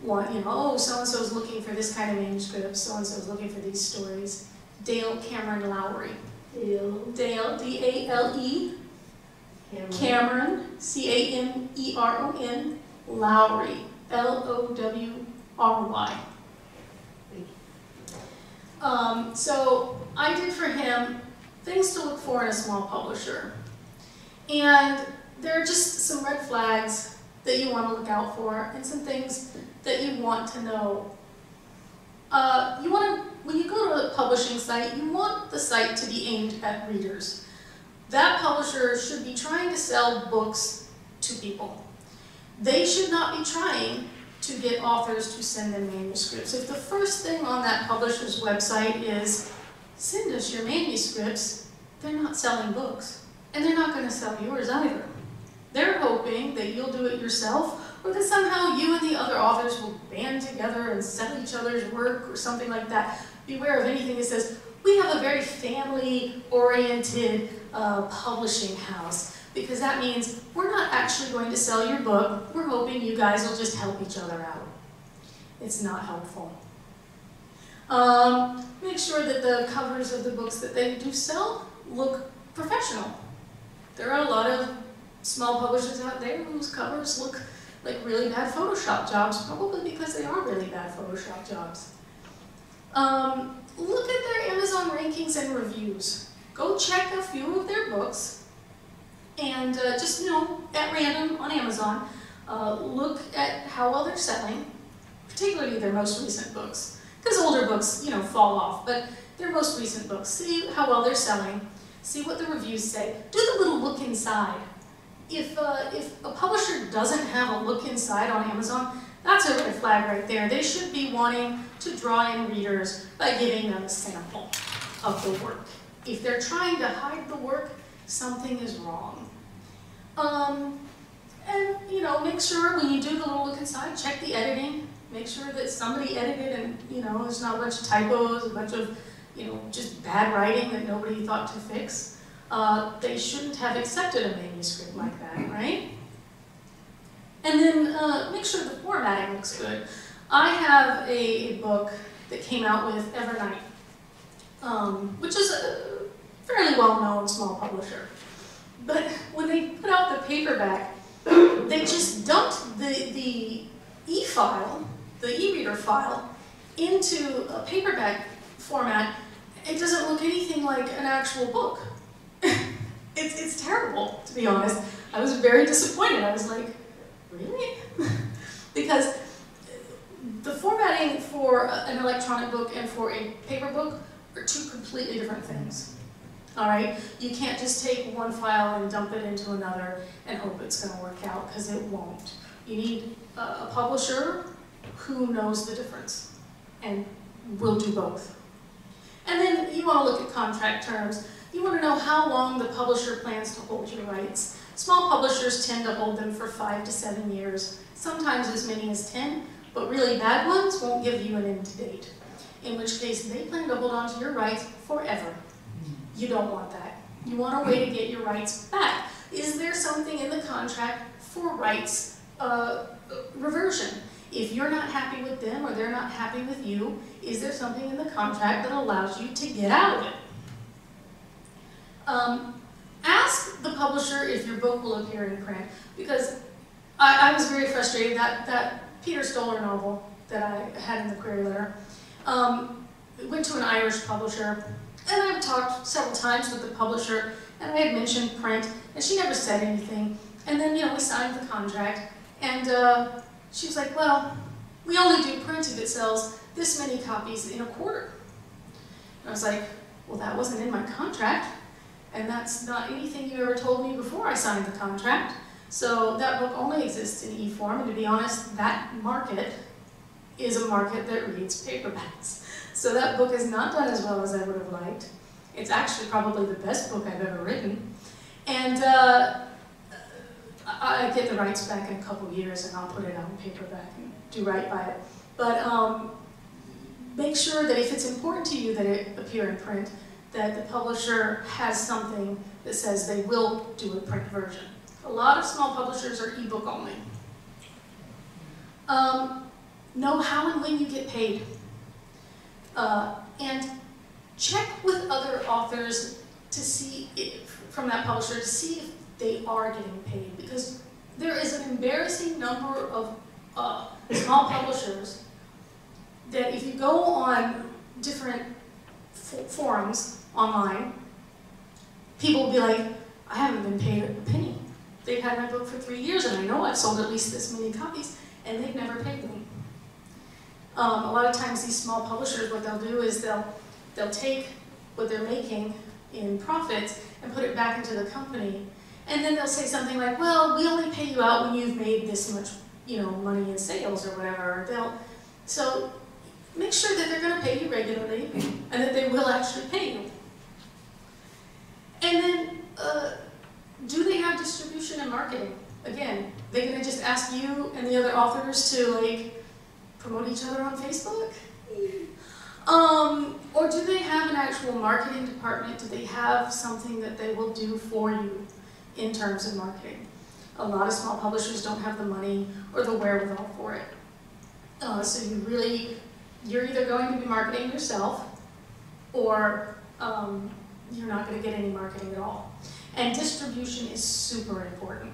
want, you know, oh, so-and-so's looking for this kind of manuscript, so-and-so's looking for these stories. Dale Cameron Lowry. Dale, D-A-L-E. Cameron, C-A-M-E-R-O-N. Lowry, L-O-W-R-Y. So I did for him things to look for in a small publisher. And there are just some red flags that you want to look out for, and some things that you want to know. When you go to a publishing site, you want the site to be aimed at readers. That publisher should be trying to sell books to people. They should not be trying to get authors to send them manuscripts. If the first thing on that publisher's website is, send us your manuscripts, they're not selling books. And they're not going to sell yours either. They're hoping that you'll do it yourself, or that somehow you and the other authors will band together and sell each other's work or something like that. Beware of anything that says, we have a very family-oriented publishing house, because that means we're not actually going to sell your book. We're hoping you guys will just help each other out. It's not helpful. Make sure that the covers of the books that they do sell look professional. There are a lot of small publishers out there whose covers look like really bad Photoshop jobs, probably because they are really bad Photoshop jobs. Look at their Amazon rankings and reviews. Go check a few of their books, and just, you know, at random on Amazon, look at how well they're selling, particularly their most recent books. Because older books, you know, fall off, but their most recent books, see how well they're selling, see what the reviews say. Do the little look inside. If a publisher doesn't have a look inside on Amazon, that's a red flag right there. They should be wanting to draw in readers by giving them a sample of the work. If they're trying to hide the work, something is wrong. And you know, make sure when you do the little look inside, check the editing. Make sure that somebody edited and, you know, there's not a bunch of typos, a bunch of, you know, just bad writing that nobody thought to fix. They shouldn't have accepted a manuscript like that, right? And then make sure the formatting looks good. I have a book that came out with Evernight, which is a fairly well-known small publisher. But when they put out the paperback, they just dumped the e-file, the e-reader file, into a paperback format. It doesn't look anything like an actual book. It's terrible, to be honest. I was very disappointed. I was like, really? Because the formatting for an electronic book and for a paper book are two completely different things. All right? You can't just take one file and dump it into another and hope it's going to work out, because it won't. You need a publisher who knows the difference and will do both. And then you want to look at contract terms. You want to know how long the publisher plans to hold your rights. Small publishers tend to hold them for 5 to 7 years, sometimes as many as 10, but really bad ones won't give you an end date, in which case they plan to hold on to your rights forever. You don't want that. You want a way to get your rights back. Is there something in the contract for rights reversion? If you're not happy with them or they're not happy with you, is there something in the contract that allows you to get out of it? Ask the publisher if your book will appear in print, because I was very frustrated that Peter Stoller novel that I had in the query letter went to an Irish publisher, and I've talked several times with the publisher, and I had mentioned print, and she never said anything. And then, you know, we signed the contract, and she was like, well, we only do print if it sells this many copies in a quarter. And I was like, well, that wasn't in my contract, and that's not anything you ever told me before I signed the contract. So that book only exists in e-form, and to be honest, that market is a market that reads paperbacks. So that book is not done as well as I would have liked. It's actually probably the best book I've ever written. And I get the rights back in a couple years, and I'll put it out in paperback and do right by it. But make sure that if it's important to you that it appear in print, that the publisher has something that says they will do a print version. A lot of small publishers are ebook only. Know how and when you get paid. And check with other authors to see if, from that publisher, to see if they are getting paid. Because there is an embarrassing number of small publishers that if you go on different forums online, people will be like, I haven't been paid a penny. They've had my book for 3 years, and I know I've sold at least this many copies, and they've never paid me. A lot of times these small publishers, what they'll do is they'll take what they're making in profits and put it back into the company, and then they'll say something like, well, we only pay you out when you've made this much, you know, money in sales or whatever. So make sure that they're going to pay you regularly and that they will actually pay you. And then, do they have distribution and marketing? Again, they're going to just ask you and the other authors to, like, promote each other on Facebook? Or do they have an actual marketing department? Do they have something that they will do for you in terms of marketing? A lot of small publishers don't have the money or the wherewithal for it. So you're either going to be marketing yourself, or you're not going to get any marketing at all. And distribution is super important.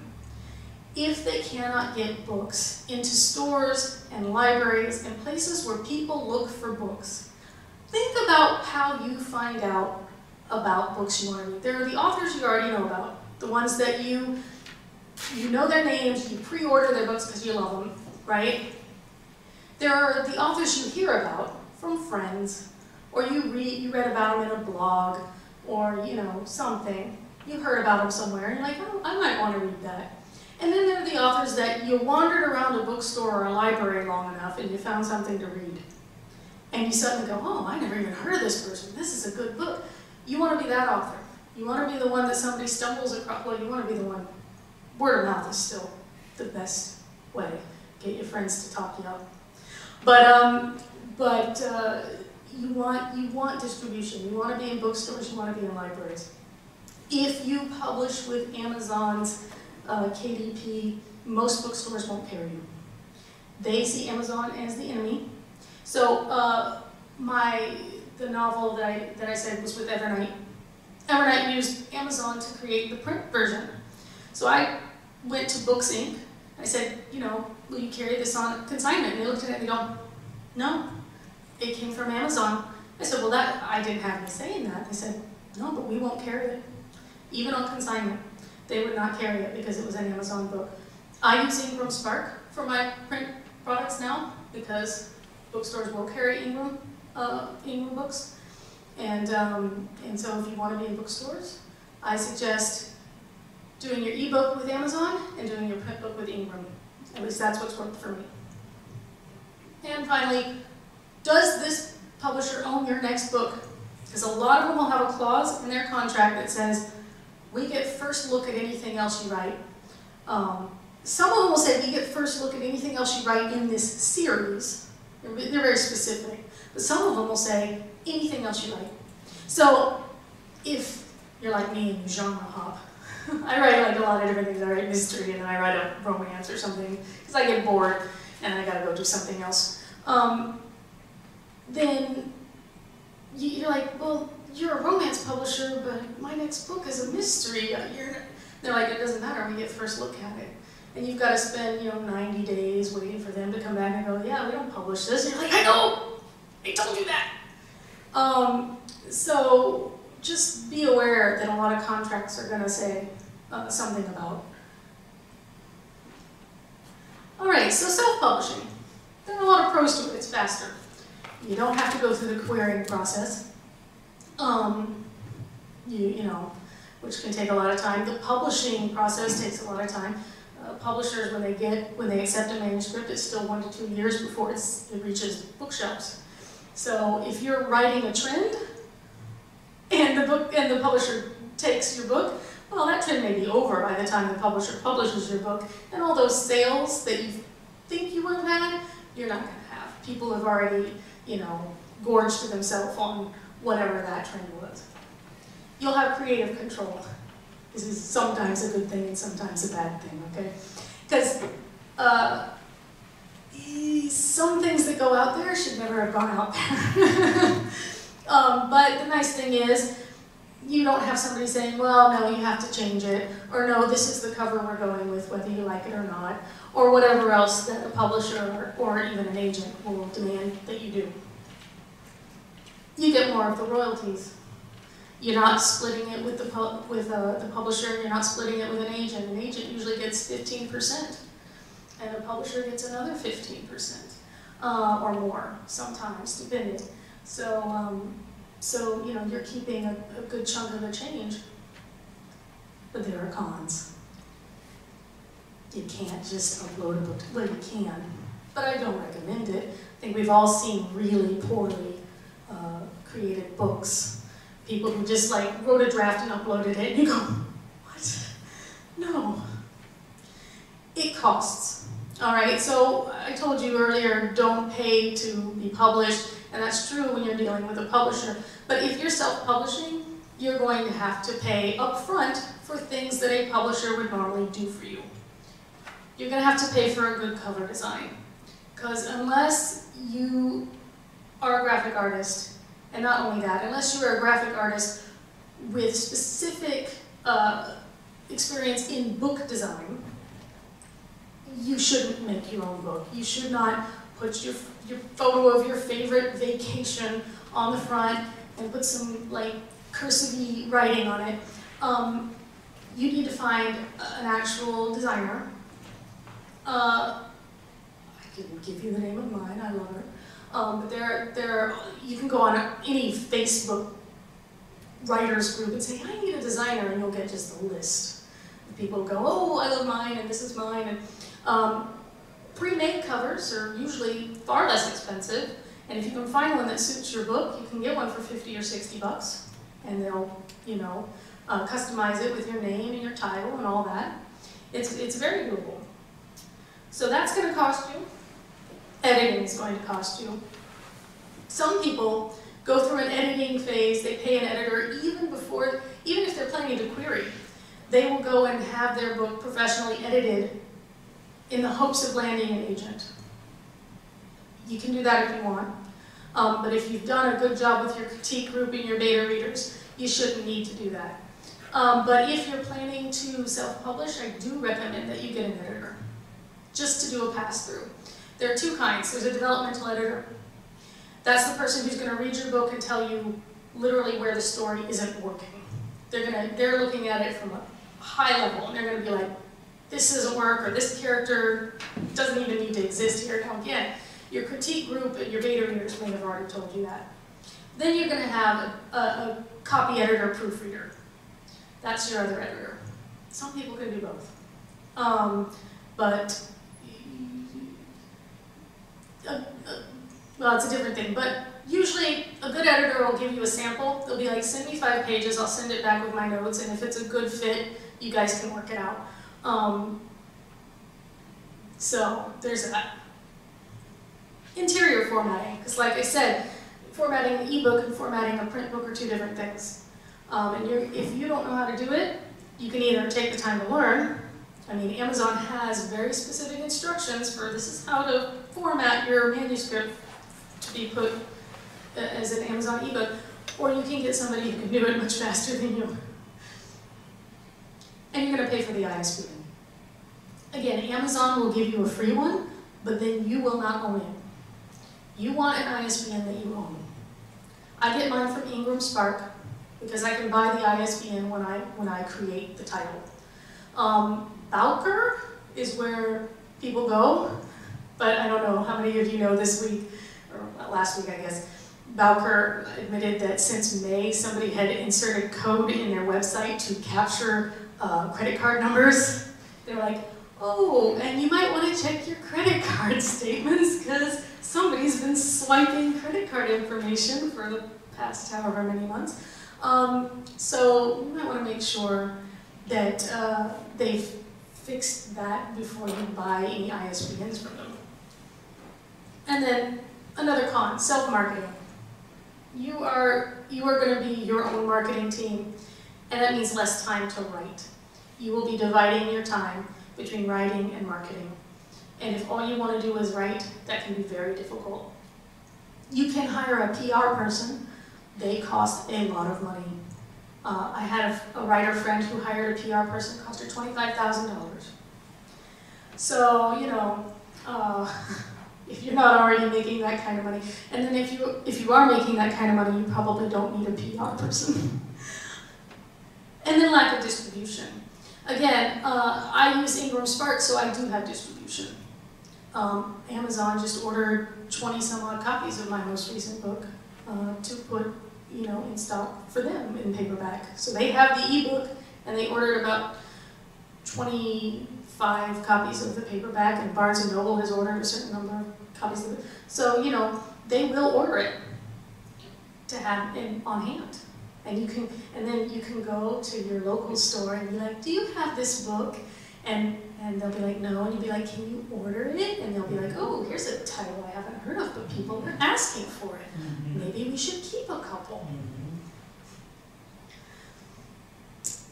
If they cannot get books into stores and libraries and places where people look for books, think about how you find out about books you want to read. There are the authors you already know about, the ones that you know their names, you pre-order their books because you love them, right? There are the authors you hear about from friends, or you read about them in a blog, or, you know, something. You heard about them somewhere, and you're like, oh, I might want to read that. And then there are the authors that you wandered around a bookstore or a library long enough and you found something to read. And you suddenly go, oh, I never even heard of this person. This is a good book. You want to be that author. You want to be the one that somebody stumbles across. Well, you want to be the one. Word of mouth is still the best way. Get your friends to talk you up. But you want distribution. You want to be in bookstores. You want to be in libraries. If you publish with Amazon's KDP, most bookstores won't carry you. They see Amazon as the enemy. So the novel that I said was with Evernight. Evernight used Amazon to create the print version. So I went to Books Inc. I said, will you carry this on consignment? And they looked at it and they go, no, it came from Amazon. I said, well, I didn't have any say in that. They said, no, but we won't carry it. Even on consignment, they would not carry it because it was an Amazon book. I use Ingram Spark for my print products now because bookstores will carry Ingram books. And so if you want to be in bookstores, I suggest doing your ebook with Amazon and doing your print book with Ingram. At least that's what's worked for me. And finally, does this publisher own your next book? Because a lot of them will have a clause in their contract that says, we get first look at anything else you write. Some of them will say, we get first look at anything else you write in this series. They're very specific. But some of them will say, anything else you write. So if you're like me and you genre hop, I write like a lot of different things. I write mystery and then I write a romance or something because I get bored and I gotta go do something else. Then you're like, well, you're a romance publisher, but my next book is a mystery. They're like, it doesn't matter, we get first look at it. And you've got to spend 90 days waiting for them to come back and go, yeah, we don't publish this. And you're like, I know, they told you that. So just be aware that a lot of contracts are going to say something about. All right, so self-publishing. There are a lot of pros to it. It's faster. You don't have to go through the querying process, which can take a lot of time. The publishing process takes a lot of time. Publishers, when they accept a manuscript, it's still 1 to 2 years before it reaches bookshelves. So if you're writing a trend, and the publisher takes your book, well, that trend may be over by the time the publisher publishes your book, and all those sales that you think you would have had, you're not going to have. People have already, gorged themselves on whatever that trend was. You'll have creative control. This is sometimes a good thing and sometimes a bad thing, okay? Because some things that go out there should never have gone out there. But the nice thing is, you don't have somebody saying, well, no, you have to change it, or no, this is the cover we're going with, whether you like it or not, or whatever else that a publisher or even an agent will demand that you do. You get more of the royalties. You're not splitting it with the publisher, you're not splitting it with an agent. An agent usually gets 15%, and a publisher gets another 15%, or more, sometimes, depending. So you're keeping a good chunk of the change, but there are cons. You can't just upload a book. Well, you can, but I don't recommend it. I think we've all seen really poorly created books. People who just wrote a draft and uploaded it, and you go, what? No. It costs. All right, so I told you earlier, don't pay to be published, and that's true when you're dealing with a publisher. But if you're self-publishing, you're going to have to pay upfront for things that a publisher would normally do for you. You're going to have to pay for a good cover design. Because unless you are a graphic artist, and not only that, unless you are a graphic artist with specific experience in book design, you shouldn't make your own book. You should not put your photo of your favorite vacation on the front and put some cursive writing on it. You need to find an actual designer. I can give you the name of mine, I love her. But you can go on any Facebook writers group and say, I need a designer, and you'll get just a list. And people go, oh, I love mine, and this is mine. And pre-made covers are usually far less expensive, and if you can find one that suits your book, you can get one for $50 or $60, and they'll, customize it with your name and your title and all that. It's very doable. So that's going to cost you. Editing is going to cost you. Some people go through an editing phase, they pay an editor even if they're planning to query. They will go and have their book professionally edited in the hopes of landing an agent. You can do that if you want. But if you've done a good job with your critique group and your beta readers, you shouldn't need to do that. But if you're planning to self-publish, I do recommend that you get an editor, just to do a pass-through. There are two kinds. There's a developmental editor. That's the person who's going to read your book and tell you literally where the story isn't working. They're looking at it from a high level, and they're going to be like, this doesn't work, or this character doesn't even need to exist here. Now again, your critique group and your beta readers may have already told you that. Then you're going to have a copy editor proofreader. That's your other editor. Some people can do both. Well, it's a different thing, but usually a good editor will give you a sample. They'll be like, send me 5 pages, I'll send it back with my notes, and if it's a good fit, you guys can work it out. So there's that. Interior formatting, because like I said, formatting an ebook and formatting a print book are two different things. If you don't know how to do it, you can either take the time to learn. I mean, Amazon has very specific instructions for this is how to format your manuscript to be put as an Amazon ebook, or you can get somebody who can do it much faster than you. And you're going to pay for the ISBN. Again, Amazon will give you a free one, but then you will not own it. You want an ISBN that you own. I get mine from Ingram Spark because I can buy the ISBN when I create the title. Bowker is where people go, but I don't know how many of you know this week, or last week I guess, Bowker admitted that since May somebody had inserted code in their website to capture credit card numbers. They were like, oh, and you might want to check your credit card statements because somebody's been swiping credit card information for the past however many months. So you might want to make sure that they've fixed that before you buy any ISBNs from them. And then another con, self-marketing. You are going to be your own marketing team, and that means less time to write. You will be dividing your time between writing and marketing. And if all you want to do is write, that can be very difficult. You can hire a PR person. They cost a lot of money. I had a writer friend who hired a PR person. It cost her $25,000. So, you know, if you're not already making that kind of money, and then if you are making that kind of money, you probably don't need a PR person. And then lack of distribution. Again, I use Ingram Spark, so I do have distribution. Amazon just ordered 20 some odd copies of my most recent book to put, you know, in stock for them in paperback. So they have the ebook, and they ordered about 25 copies of the paperback, and Barnes & Noble has ordered a certain number of copies of it. So, you know, they will order it to have it on hand. And then you can go to your local store and be like, do you have this book? And they'll be like, no. And you'll be like, can you order it? And they'll be like, oh, here's a title I haven't heard of, but people are asking for it. Mm-hmm. Maybe we should keep a couple. Mm-hmm.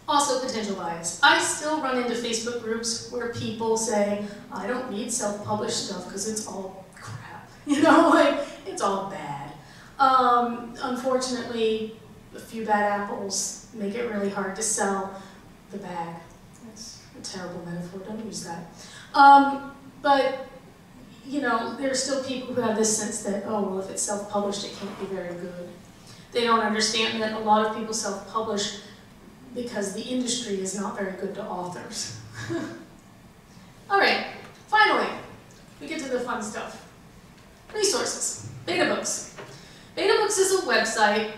Also, potential bias. I still run into Facebook groups where people say, I don't need self-published stuff because it's all crap. You know, like, it's all bad. Unfortunately, a few bad apples make it really hard to sell the bag. That's a terrible metaphor, don't use that. But, you know, there are still people who have this sense that, oh, well, if it's self-published, it can't be very good. They don't understand that a lot of people self-publish because the industry is not very good to authors. All right, finally, we get to the fun stuff. Resources, Beta Books. Beta Books is a website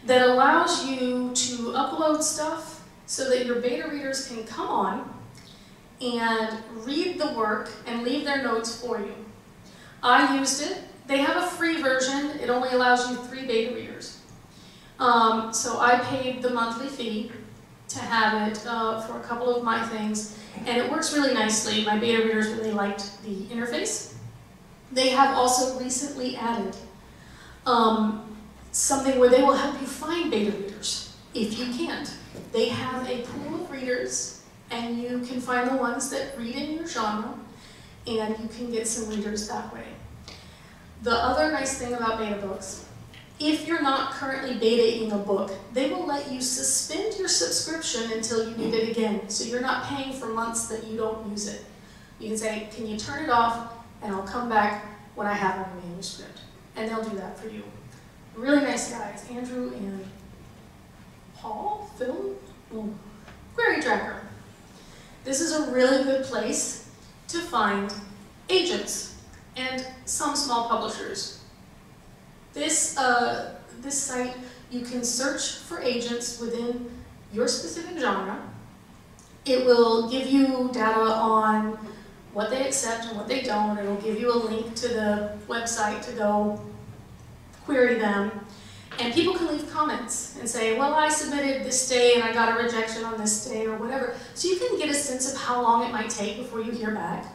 that allows you to upload stuff so that your beta readers can come on and read the work and leave their notes for you. I used it. They have a free version. It only allows you 3 beta readers. So I paid the monthly fee to have it for a couple of my things, and it works really nicely. My beta readers really liked the interface. They have also recently added something where they will help you find beta readers if you can't. They have a pool of readers, and you can find the ones that read in your genre, and you can get some readers that way. The other nice thing about beta books, if you're not currently betaing a book, they will let you suspend your subscription until you need it again. So you're not paying for months that you don't use it. You can say, can you turn it off, and I'll come back when I have my manuscript. And they'll do that for you. Really nice guys, Andrew and Paul, Phil, Query Tracker. This is a really good place to find agents and some small publishers. This site, you can search for agents within your specific genre. It will give you data on what they accept and what they don't. It will give you a link to the website to go query them. And people can leave comments and say, well, I submitted this day and I got a rejection on this day or whatever. So you can get a sense of how long it might take before you hear back.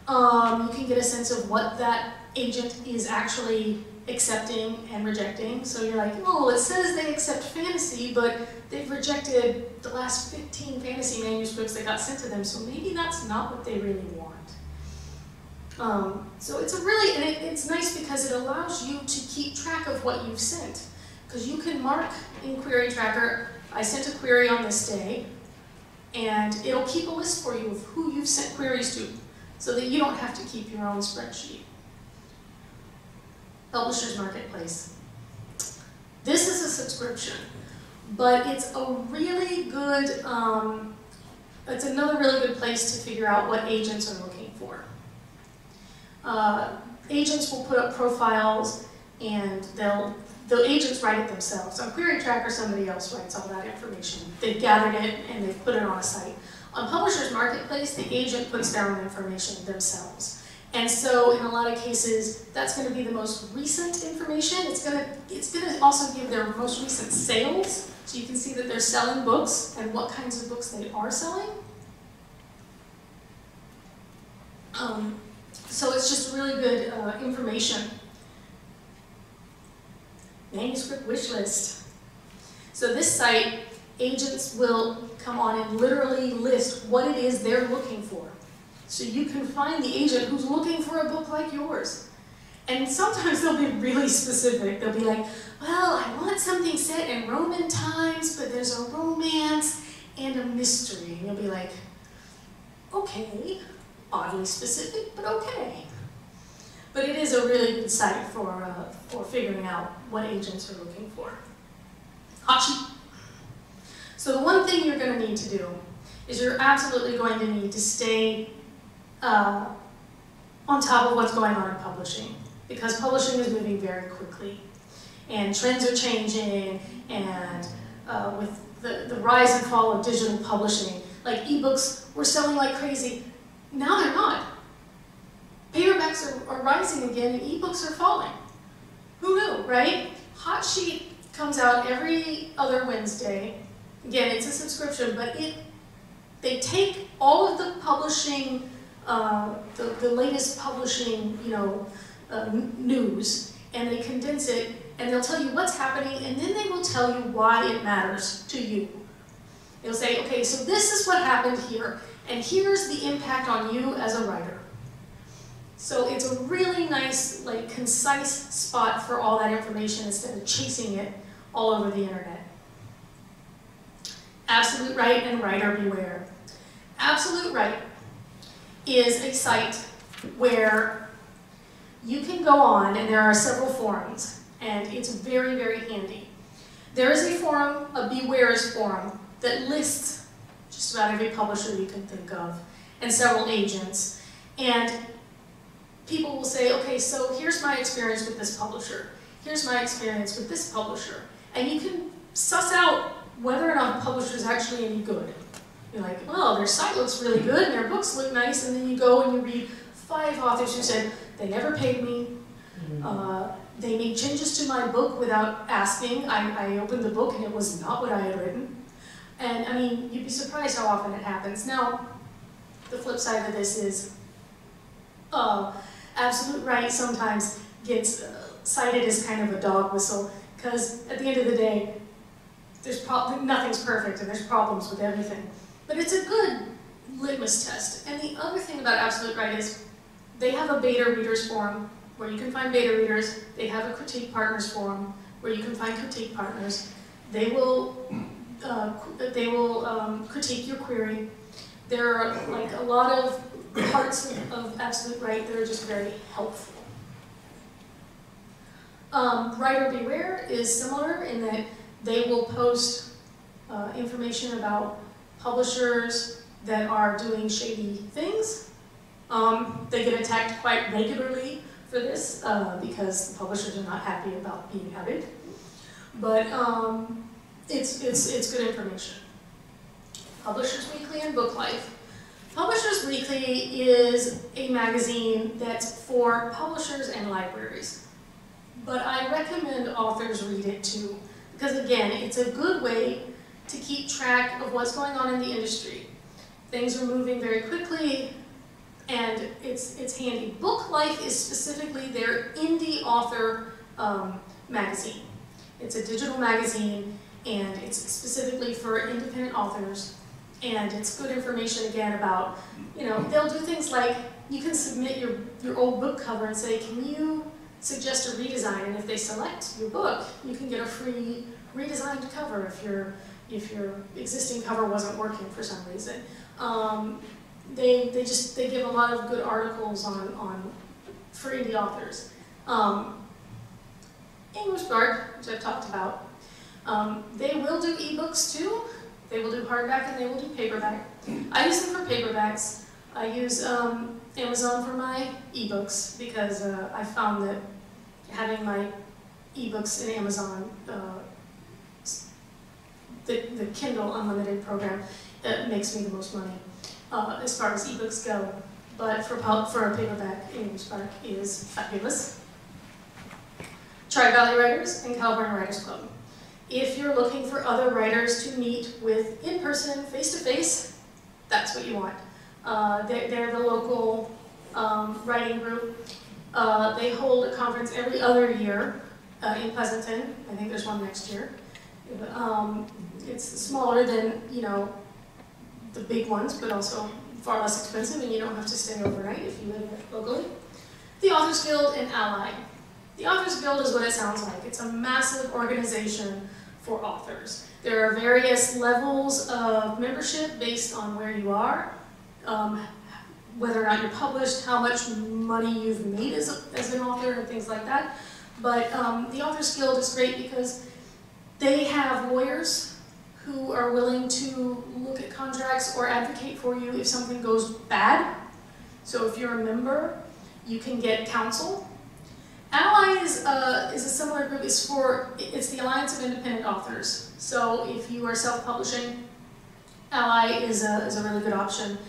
You can get a sense of what that agent is actually accepting and rejecting. So you're like, oh, it says they accept fantasy, but they've rejected the last 15 fantasy manuscripts that got sent to them, so maybe that's not what they really want. So it's it's nice because it allows you to keep track of what you've sent. Because you can mark in Query Tracker, I sent a query on this day, and it'll keep a list for you of who you've sent queries to, so that you don't have to keep your own spreadsheet. Publishers Marketplace. This is a subscription, but it's a really good, it's another really good place to figure out what agents are looking for. Agents will put up profiles, and the agents write it themselves. On Query Tracker, somebody else writes all that information. They've gathered it, and they've put it on a site. On Publishers Marketplace, the agent puts down the information themselves. And so in a lot of cases, that's going to be the most recent information. It's going to also give their most recent sales, so you can see that they're selling books and what kinds of books they are selling. So it's just really good information. Manuscript wish list. So this site, agents will come on and literally list what it is they're looking for. So you can find the agent who's looking for a book like yours. And sometimes they'll be really specific. They'll be like, well, I want something set in Roman times, but there's a romance and a mystery. And you'll be like, okay, oddly specific, but okay. But it is a really good site for figuring out what agents are looking for. Hot sheet. So the one thing you're going to need to do is you're absolutely going to need to stay on top of what's going on in publishing, because publishing is moving very quickly, and trends are changing, and with the rise and fall of digital publishing, like ebooks were selling like crazy. Now they're not. Paperbacks are rising again, and ebooks are falling. Who knew, right? Hot Sheet comes out every other Wednesday. Again, it's a subscription, but they take all of the publishing, the latest publishing, news, and they condense it, and they'll tell you what's happening, and then they will tell you why it matters to you. They'll say, okay, so this is what happened here, and here's the impact on you as a writer. So it's a really nice, concise spot for all that information instead of chasing it all over the internet. Absolute Right and Writer Beware. Absolute Right is a site where you can go on, and there are several forums, and it's very, very handy. There is a forum, a Beware's forum, that lists just about every publisher you can think of, and several agents. And people will say, okay, so here's my experience with this publisher. Here's my experience with this publisher. And you can suss out whether or not the publisher is actually any good. You're like, well, their site looks really good, and their books look nice, and then you go and you read 5 authors who said, they never paid me, they made changes to my book without asking. I opened the book and it was not what I had written. And I mean, you'd be surprised how often it happens. Now, the flip side of this is absolute right sometimes gets cited as kind of a dog whistle, because at the end of the day, nothing's perfect and there's problems with everything. But it's a good litmus test. And the other thing about absolute right is they have a beta readers forum where you can find beta readers. They have a critique partners forum where you can find critique partners. They will critique your query. There are like a lot of parts of absolute right that are just very helpful. Writer beware is similar in that they will post information about publishers that are doing shady things. They get attacked quite regularly for this because the publishers are not happy about being outed. But it's good information. Publishers Weekly and Book Life. Publishers Weekly is a magazine that's for publishers and libraries. But I recommend authors read it too, because again, it's a good way to keep track of what's going on in the industry. Things are moving very quickly, and it's handy. Book Life is specifically their indie author magazine. It's a digital magazine, and it's specifically for independent authors. And it's good information again about, they'll do things like you can submit your old book cover and say, can you suggest a redesign? And if they select your book, you can get a free redesigned cover if your existing cover wasn't working for some reason. They give a lot of good articles for indie authors. English Bard, which I've talked about, they will do ebooks too. They will do hardback and they will do paperback. I use them for paperbacks. I use Amazon for my ebooks because I found that having my ebooks in Amazon, the Kindle Unlimited program, makes me the most money as far as ebooks go. But for a paperback, English Spark is fabulous. Tri-Valley Writers and California Writers Club. If you're looking for other writers to meet with in person, face-to-face, that's what you want. They're the local writing group. They hold a conference every other year in Pleasanton. I think there's one next year. It's smaller than, the big ones, but also far less expensive, and you don't have to stay overnight if you live locally. The Authors Guild and Ally. The Authors Guild is what it sounds like. It's a massive organization for authors. There are various levels of membership based on where you are, whether or not you're published, how much money you've made as an author, and things like that. But the Authors Guild is great because they have lawyers who are willing to look at contracts or advocate for you if something goes bad. So if you're a member, you can get counsel. Ally is a similar group. It's the Alliance of Independent Authors. So if you are self-publishing, Ally is a really good option.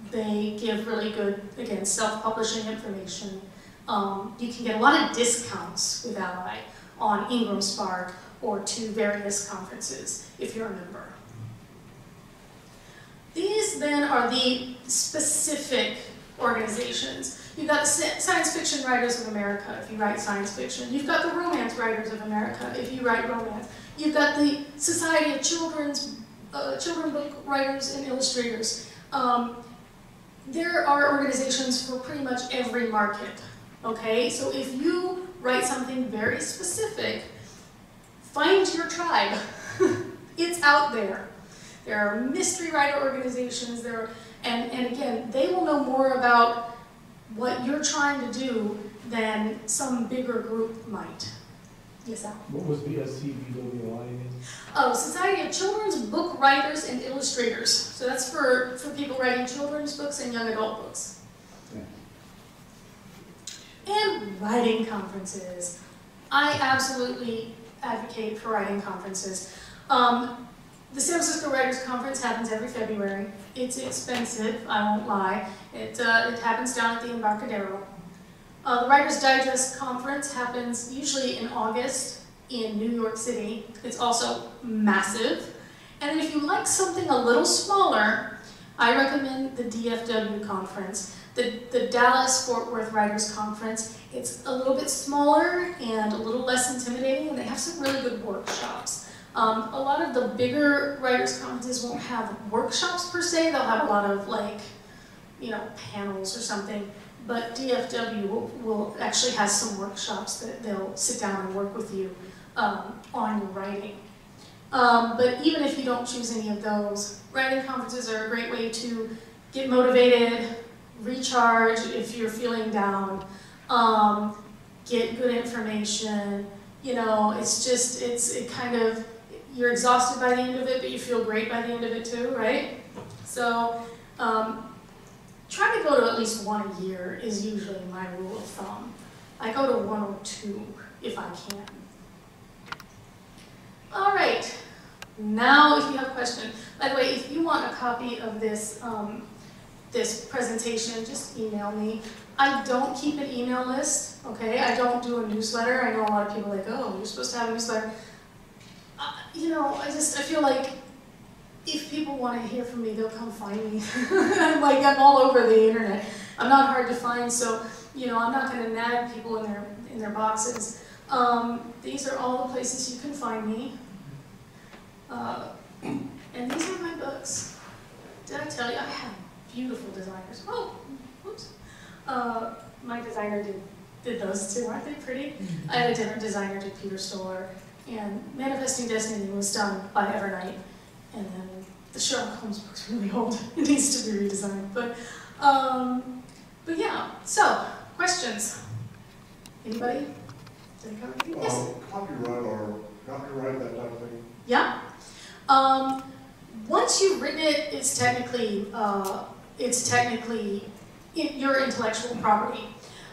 They give really good, again, self-publishing information. You can get a lot of discounts with Ally on Ingram Spark or to various conferences if you're a member. These then are the specific organizations. You've got the Science Fiction Writers of America if you write science fiction. You've got the Romance Writers of America if you write romance. You've got the Society of Children's Book Writers and Illustrators. There are organizations for pretty much every market, okay? So if you write something very specific, find your tribe. It's out there. There are mystery writer organizations, and again, they will know more about what you're trying to do than some bigger group might. Yes, Al? What was the SCBWI again? Oh, Society of Children's Book Writers and Illustrators. So that's for people writing children's books and young adult books. Yeah. And writing conferences. I absolutely advocate for writing conferences. The San Francisco Writers Conference happens every February. It's expensive, I won't lie. It happens down at the Embarcadero. The Writers Digest Conference happens usually in August in New York City. It's also massive. And if you like something a little smaller, I recommend the DFW conference, the Dallas Fort Worth Writers Conference. It's a little bit smaller and a little less intimidating, and they have some really good workshops. A lot of the bigger writers' conferences won't have workshops per se. They'll have a lot of, like, you know, panels or something. But DFW will actually have some workshops that they'll sit down and work with you on your writing. But even if you don't choose any of those, writing conferences are a great way to get motivated, recharge if you're feeling down, get good information. You know, it's just, it kind of, you're exhausted by the end of it, but you feel great by the end of it too, right? So try to go to at least one a year is usually my rule of thumb. I go to 1 or 2 if I can. All right, now if you have a question. By the way, if you want a copy of this, this presentation, just email me. I don't keep an email list, okay? I don't do a newsletter. I know a lot of people are like, oh, you're supposed to have a newsletter. You know, I feel like if people want to hear from me, they'll come find me. Like, I'm all over the internet. I'm not hard to find, so, you know, I'm not going to nag people in their boxes. These are all the places you can find me. And these are my books. Did I tell you? I have beautiful designers. Oh, whoops. My designer did those too. Aren't they pretty? I had a different designer, did Peter Stoller. And Manifesting Destiny was done by Evernight. And then the Sherlock Holmes book's really old. It needs to be redesigned. But yeah, so, questions? Anybody? Did I cover anything? Yes? Copyright, that type of thing? Yeah. Once you've written it, it's technically your intellectual property.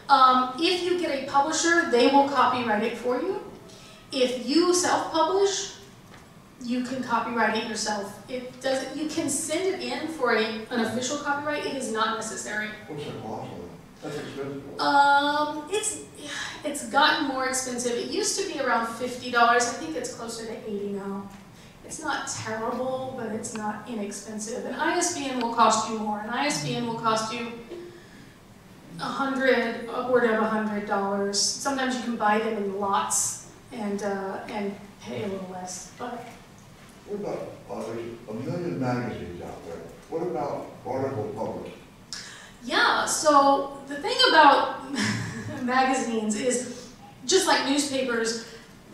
If you get a publisher, they will copyright it for you. If you self-publish, you can copyright it yourself. It doesn't. You can send it in for an official copyright. It is not necessary. What's the cost of it? That's expensive. It's gotten more expensive. It used to be around $50. I think it's closer to $80 now. It's not terrible, but it's not inexpensive. An ISBN will cost you more. An ISBN will cost you upward of $100. Sometimes you can buy them in lots and pay a little less. But what about, there's a million magazines out there. What about article published? yeah, so the thing about magazines is, just like newspapers,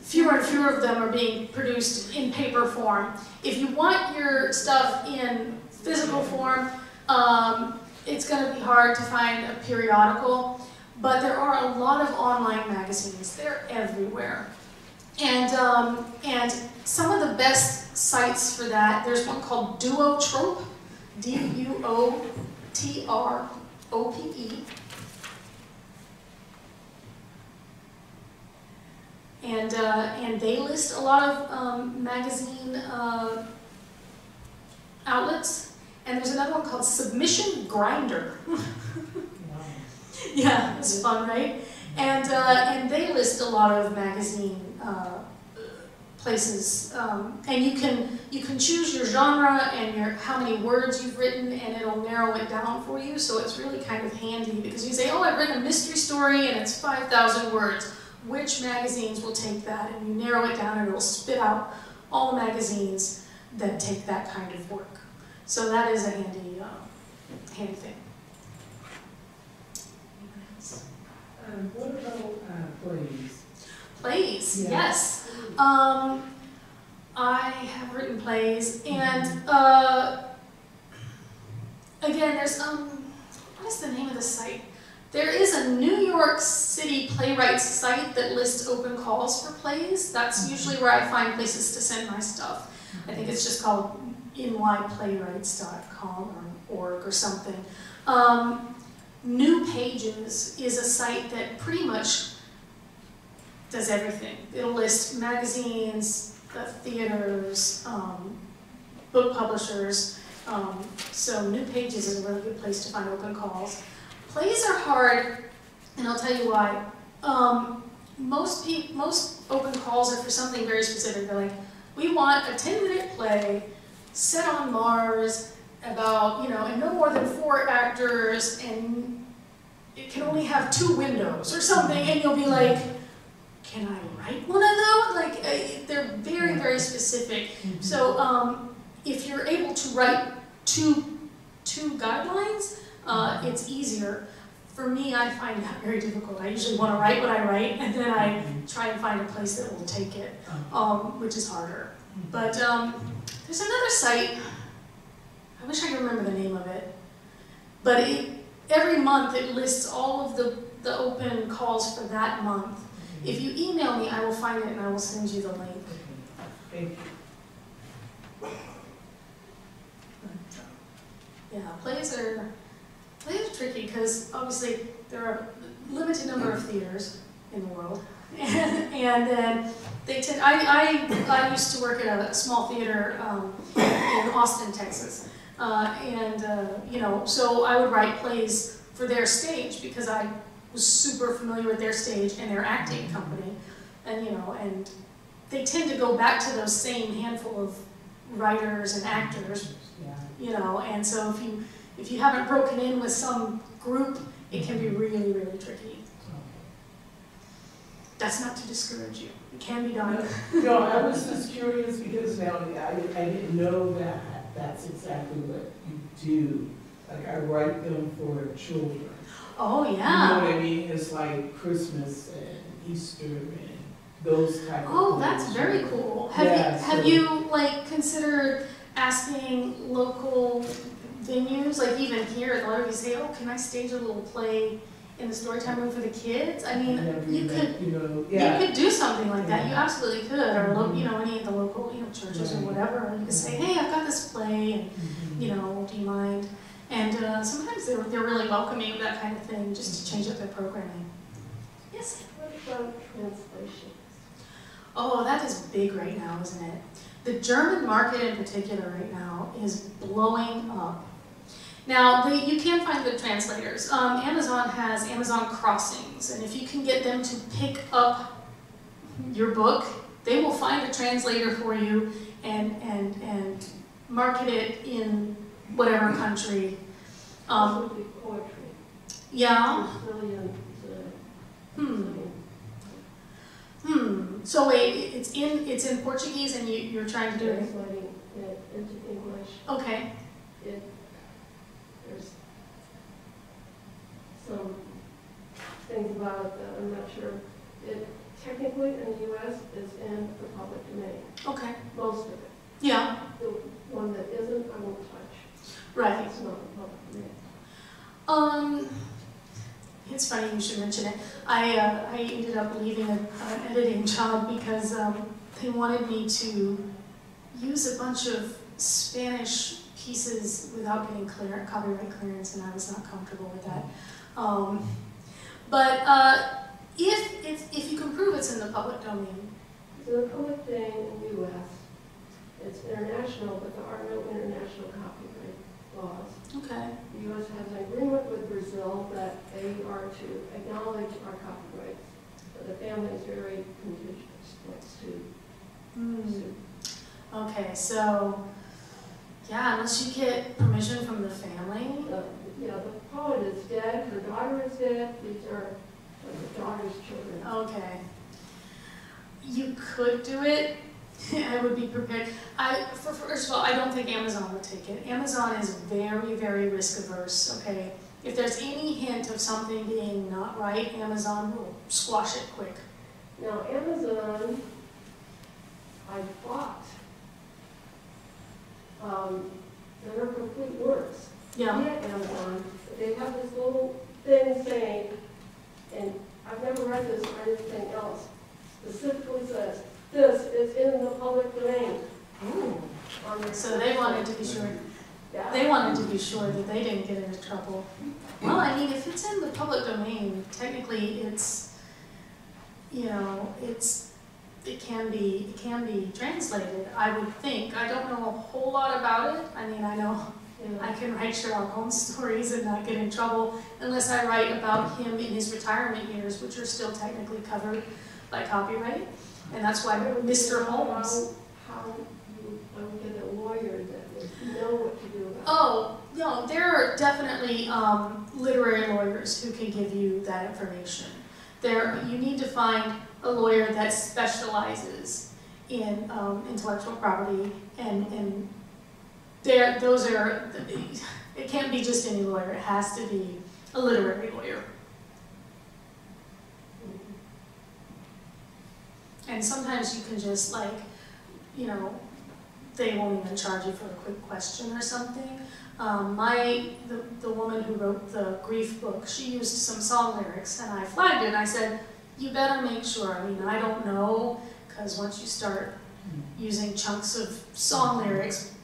fewer and fewer of them are being produced in paper form. If you want your stuff in physical form, it's going to be hard to find a periodical, but there are a lot of online magazines. They're everywhere. And some of the best sites for that, there's one called Duotrope, D-U-O-T-R-O-P-E. And they list a lot of magazine outlets. And there's another one called Submission Grinder. Yeah, it's fun, right? And they list a lot of magazine places. And you can choose your genre and how many words you've written, and it'll narrow it down for you. So it's really kind of handy because you say, oh, I've written a mystery story and it's 5,000 words. Which magazines will take that? And you narrow it down and it'll spit out all the magazines that take that kind of work. So that is a handy, handy thing. What about plays? Plays, Yeah. yes. I have written plays, and again, there's what is the name of the site? There is a New York City playwrights site that lists open calls for plays. That's usually where I find places to send my stuff. I think it's just called nyplaywrights.com or org or something. New Pages is a site that pretty much does everything. It'll list magazines, theaters, book publishers. So New Pages is a really good place to find open calls. Plays are hard, and I'll tell you why. Most open calls are for something very specific. They're like, we want a 10-minute play set on Mars about, you know, and no more than 4 actors, and it can only have 2 windows or something, and you'll be like, can I write one of those? Like, they're very, very specific. So if you're able to write two guidelines, it's easier. For me, I find that very difficult. I usually want to write what I write, and then I try and find a place that will take it, which is harder. But there's another site, I wish I could remember the name of it, but every month it lists all of the open calls for that month. If you email me, I will find it and I will send you the link. Thank you. Yeah, plays are tricky because obviously there are a limited number of theaters in the world, and then they tend. I used to work at a small theater in Austin, Texas, you know, so I would write plays for their stage because I was super familiar with their stage and their acting company, and you know, and they tend to go back to those same handful of writers and actors, you know, and so if you haven't broken in with some group, it can be really, really tricky. That's not to discourage you. It can be done. No, I was just curious because now I didn't know that that's exactly what you do. Like I write them for children. Oh yeah. You know what I mean? It's like Christmas and Easter and those type of Oh, things. that's very cool. Have you like considered asking local venues, like even here at the library, say, oh, can I stage a little play in the storytime room for the kids? I mean, you could do something like that. You absolutely could, or you know, any of the local, you know, churches or whatever. You could say, hey, I've got this play, and you know, do you mind? And sometimes they're really welcoming of that kind of thing, just to change up their programming. Yes. What about translations? Oh, that is big right now, isn't it? The German market in particular right now is blowing up. Now, you can find good translators. Amazon has Amazon Crossings, and if you can get them to pick up your book, they will find a translator for you and market it in whatever country. Also the poetry. Yeah. So wait, it's in Portuguese, and you're trying to do it. Translating it into English. Okay. There's some things about it that I'm not sure. It technically in the U.S. is in the public domain. Okay. Most of it. Yeah. The one that isn't, I won't touch. Right. It's not in the public domain. It's funny you should mention it. I ended up leaving an editing job because they wanted me to use a bunch of Spanish pieces without getting copyright clearance, and I was not comfortable with that. But if you can prove it's in the public domain. It's in the public domain in the U.S. It's international, but there are no international copyright laws. Okay. The U.S. has an agreement with Brazil that they are to acknowledge our copyrights, but the family is very contentious next to. Okay, so yeah, unless you get permission from the family. Yeah, the poet is dead, her daughter is dead, these are the daughter's children. Okay. You could do it. I would be prepared. First of all, I don't think Amazon would take it. Amazon is very, very risk averse, okay? If there's any hint of something being not right, Amazon will squash it quick. Now, Amazon, I bought, they're complete works. Yeah. Amazon, they have this little thing saying, and I've never read this or anything else, specifically says, this is in the public domain. Ooh. So they wanted to be sure. Yeah. They wanted to be sure that they didn't get into trouble. Well, I mean, if it's in the public domain, technically it's, you know, it can be translated. I would think. I don't know a whole lot about it. I mean, I know I can write Sherlock Holmes stories and not get in trouble unless I write about him in his retirement years, which are still technically covered by copyright. And that's why Mr. Holmes. How you get a lawyer that do about it? Oh, no, there are definitely literary lawyers who can give you that information. You need to find a lawyer that specializes in intellectual property, and it can't be just any lawyer, it has to be a literary lawyer. And sometimes you can just they won't even charge you for a quick question or something. The woman who wrote the grief book, she used some song lyrics, and I flagged it, and I said, you better make sure. I mean, I don't know, because once you start using chunks of song lyrics,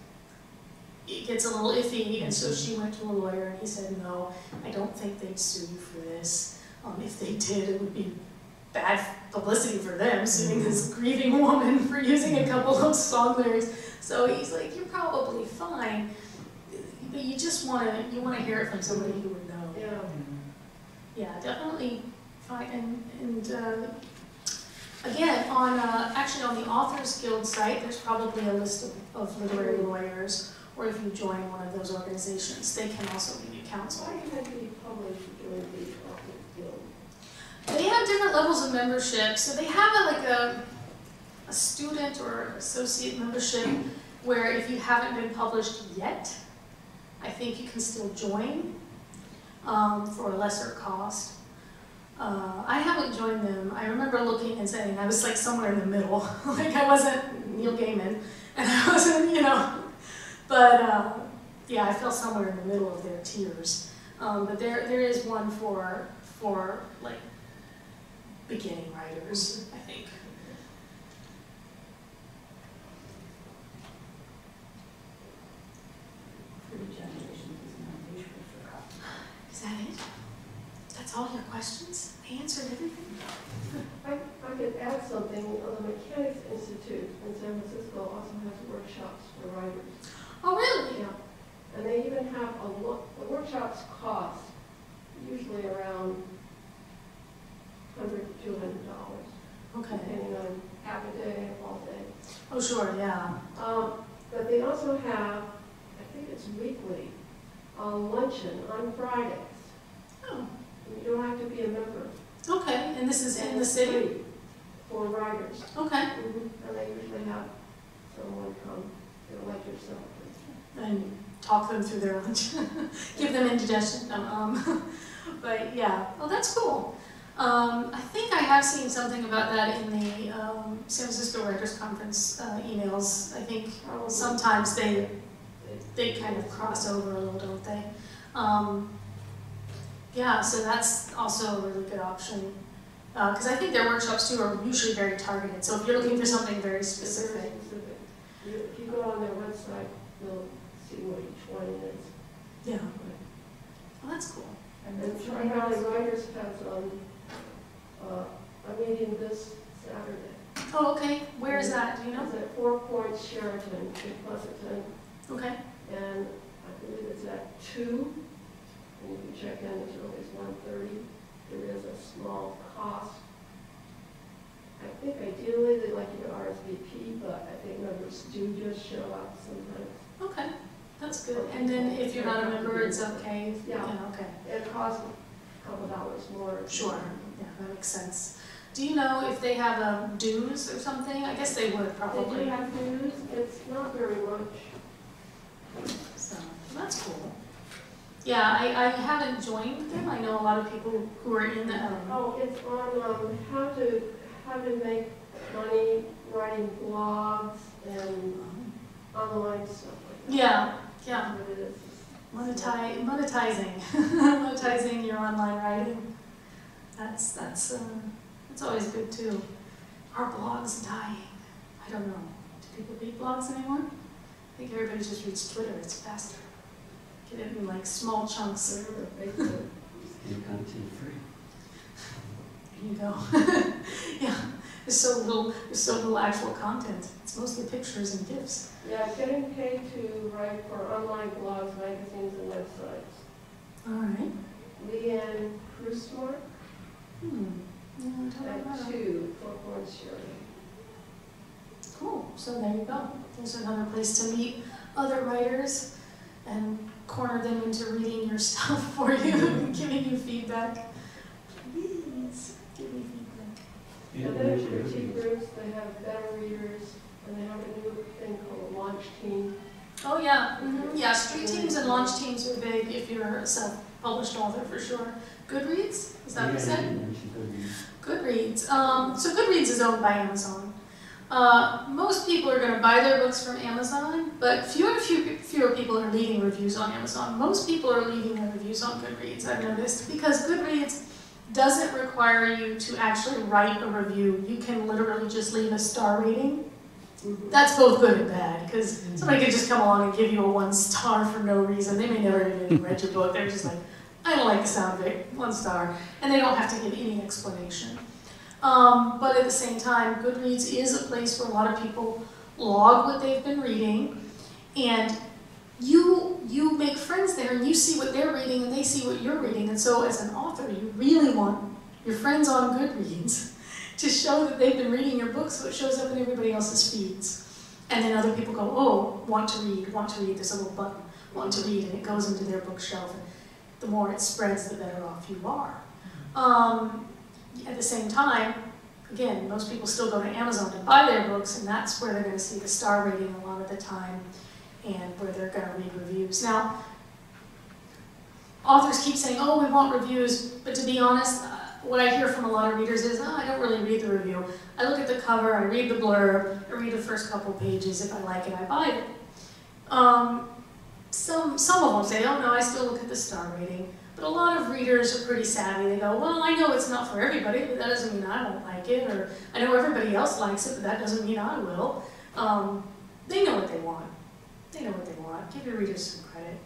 it gets a little iffy, and so she went to a lawyer, and he said, no, I don't think they'd sue you for this. If they did, it would be bad publicity for them, suing this grieving woman for using a couple of song lyrics. So he's like, you're probably fine, but you just want to hear it from somebody who would know. Yeah. Yeah, definitely fine. And again, actually on the Authors Guild site, there's probably a list of literary lawyers, or if you join one of those organizations, they can also give you counsel. Why can't it be published during the Authors Guild? They have different levels of membership. So they have a student or associate membership where if you haven't been published yet, I think you can still join for a lesser cost. I haven't joined them. I remember looking and saying I was like somewhere in the middle. Like I wasn't Neil Gaiman, and I wasn't, but yeah, I fell somewhere in the middle of their tiers. But there is one for like beginning writers, I think. Is that it? That's all your questions? I answered everything? I could add something. The Mechanics Institute in San Francisco also has workshops for writers. Oh, really? Yeah. And they even have the workshops cost usually around $100 to $200. Okay. Depending on half a day, all day. Oh, sure, yeah. But they also have, I think it's weekly, a luncheon on Fridays. Oh, You don't have to be a member. okay. And this is in the city? For writers. Okay. And they usually have someone come, like yourself. And talk them through their lunch. Give them indigestion. But yeah, well, that's cool. I think I have seen something about that in the San Francisco Writers Conference emails. I think sometimes they kind of cross over a little, don't they? Yeah, so that's also a really good option. Because I think their workshops too are usually very targeted. So if you're looking for something very specific. If you go on their website, you'll see what each one is. Yeah. Well, that's cool. And Tri-Valley Writers has a meeting this Saturday. Oh, okay. Where is that? Do you know? It's at 4 Points Sheraton in Pleasanton. Okay. And I believe it's at 2. And you can check in as early as 1:30. There is a small cost. I think ideally they'd like you to RSVP, but I think members do just show up sometimes. Okay. That's good. And then if you're not a member, it's okay? Yeah. Okay. It costs a couple dollars more. Sure. Yeah, that makes sense. Do you know if they have dues or something? I guess they would probably. They do have dues. It's not very much. So that's cool. Yeah, I haven't joined them. I know a lot of people who are in the. Oh, it's on how to make money writing blogs and online stuff like that. Yeah, yeah. What it is. Monetizing, monetizing your online writing. That's always good too. Are blogs dying? I don't know. Do people read blogs anymore? I think everybody just reads Twitter. It's faster. Get it in like small chunks. Your content free. There you go. Yeah. There's so little actual content. It's mostly pictures and GIFs. Yeah, getting paid to write for online blogs, magazines, and websites. All right. Leanne Krusmark Yeah, at 2 4 Points Sheraton. Cool. So there you go. There's another place to meet other writers. and corner them into reading your stuff for you and giving you feedback. Please give me feedback. And then for critique groups, they have better readers, and they have a new thing called a launch team. Oh yeah, yeah, street teams and launch teams are big if you're a self-published author for sure. Goodreads, is that what you said? Goodreads. So Goodreads is owned by Amazon. Most people are going to buy their books from Amazon, but fewer people are leaving reviews on Amazon. Most people are leaving their reviews on Goodreads, I've noticed, because Goodreads doesn't require you to actually write a review. You can literally just leave a star rating. That's both good and bad, because somebody could just come along and give you a 1 star for no reason. They may never even read your book. They're just like, I don't like the sound of it, 1 star. And they don't have to give any explanation. But at the same time, Goodreads is a place where a lot of people log what they've been reading, and you make friends there, and you see what they're reading, and they see what you're reading. And so as an author, you really want your friends on Goodreads to show that they've been reading your book, so it shows up in everybody else's feeds. And then other people go, oh, want to read, there's a little button, want to read, and it goes into their bookshelf. And the more it spreads, the better off you are. At the same time, again, most people still go to Amazon to buy their books, and that's where they're going to see the star rating a lot of the time, and where they're going to read reviews. Now, authors keep saying, oh, we want reviews, but to be honest, what I hear from a lot of readers is, oh, I don't really read the review. I look at the cover, I read the blurb, I read the first couple pages. If I like it, I buy it. Some of them say, oh no, I still look at the star rating. But a lot of readers are pretty savvy. They go, well, I know it's not for everybody, but that doesn't mean I won't like it. Or I know everybody else likes it, but that doesn't mean I will. They know what they want. They know what they want. Give your readers some credit.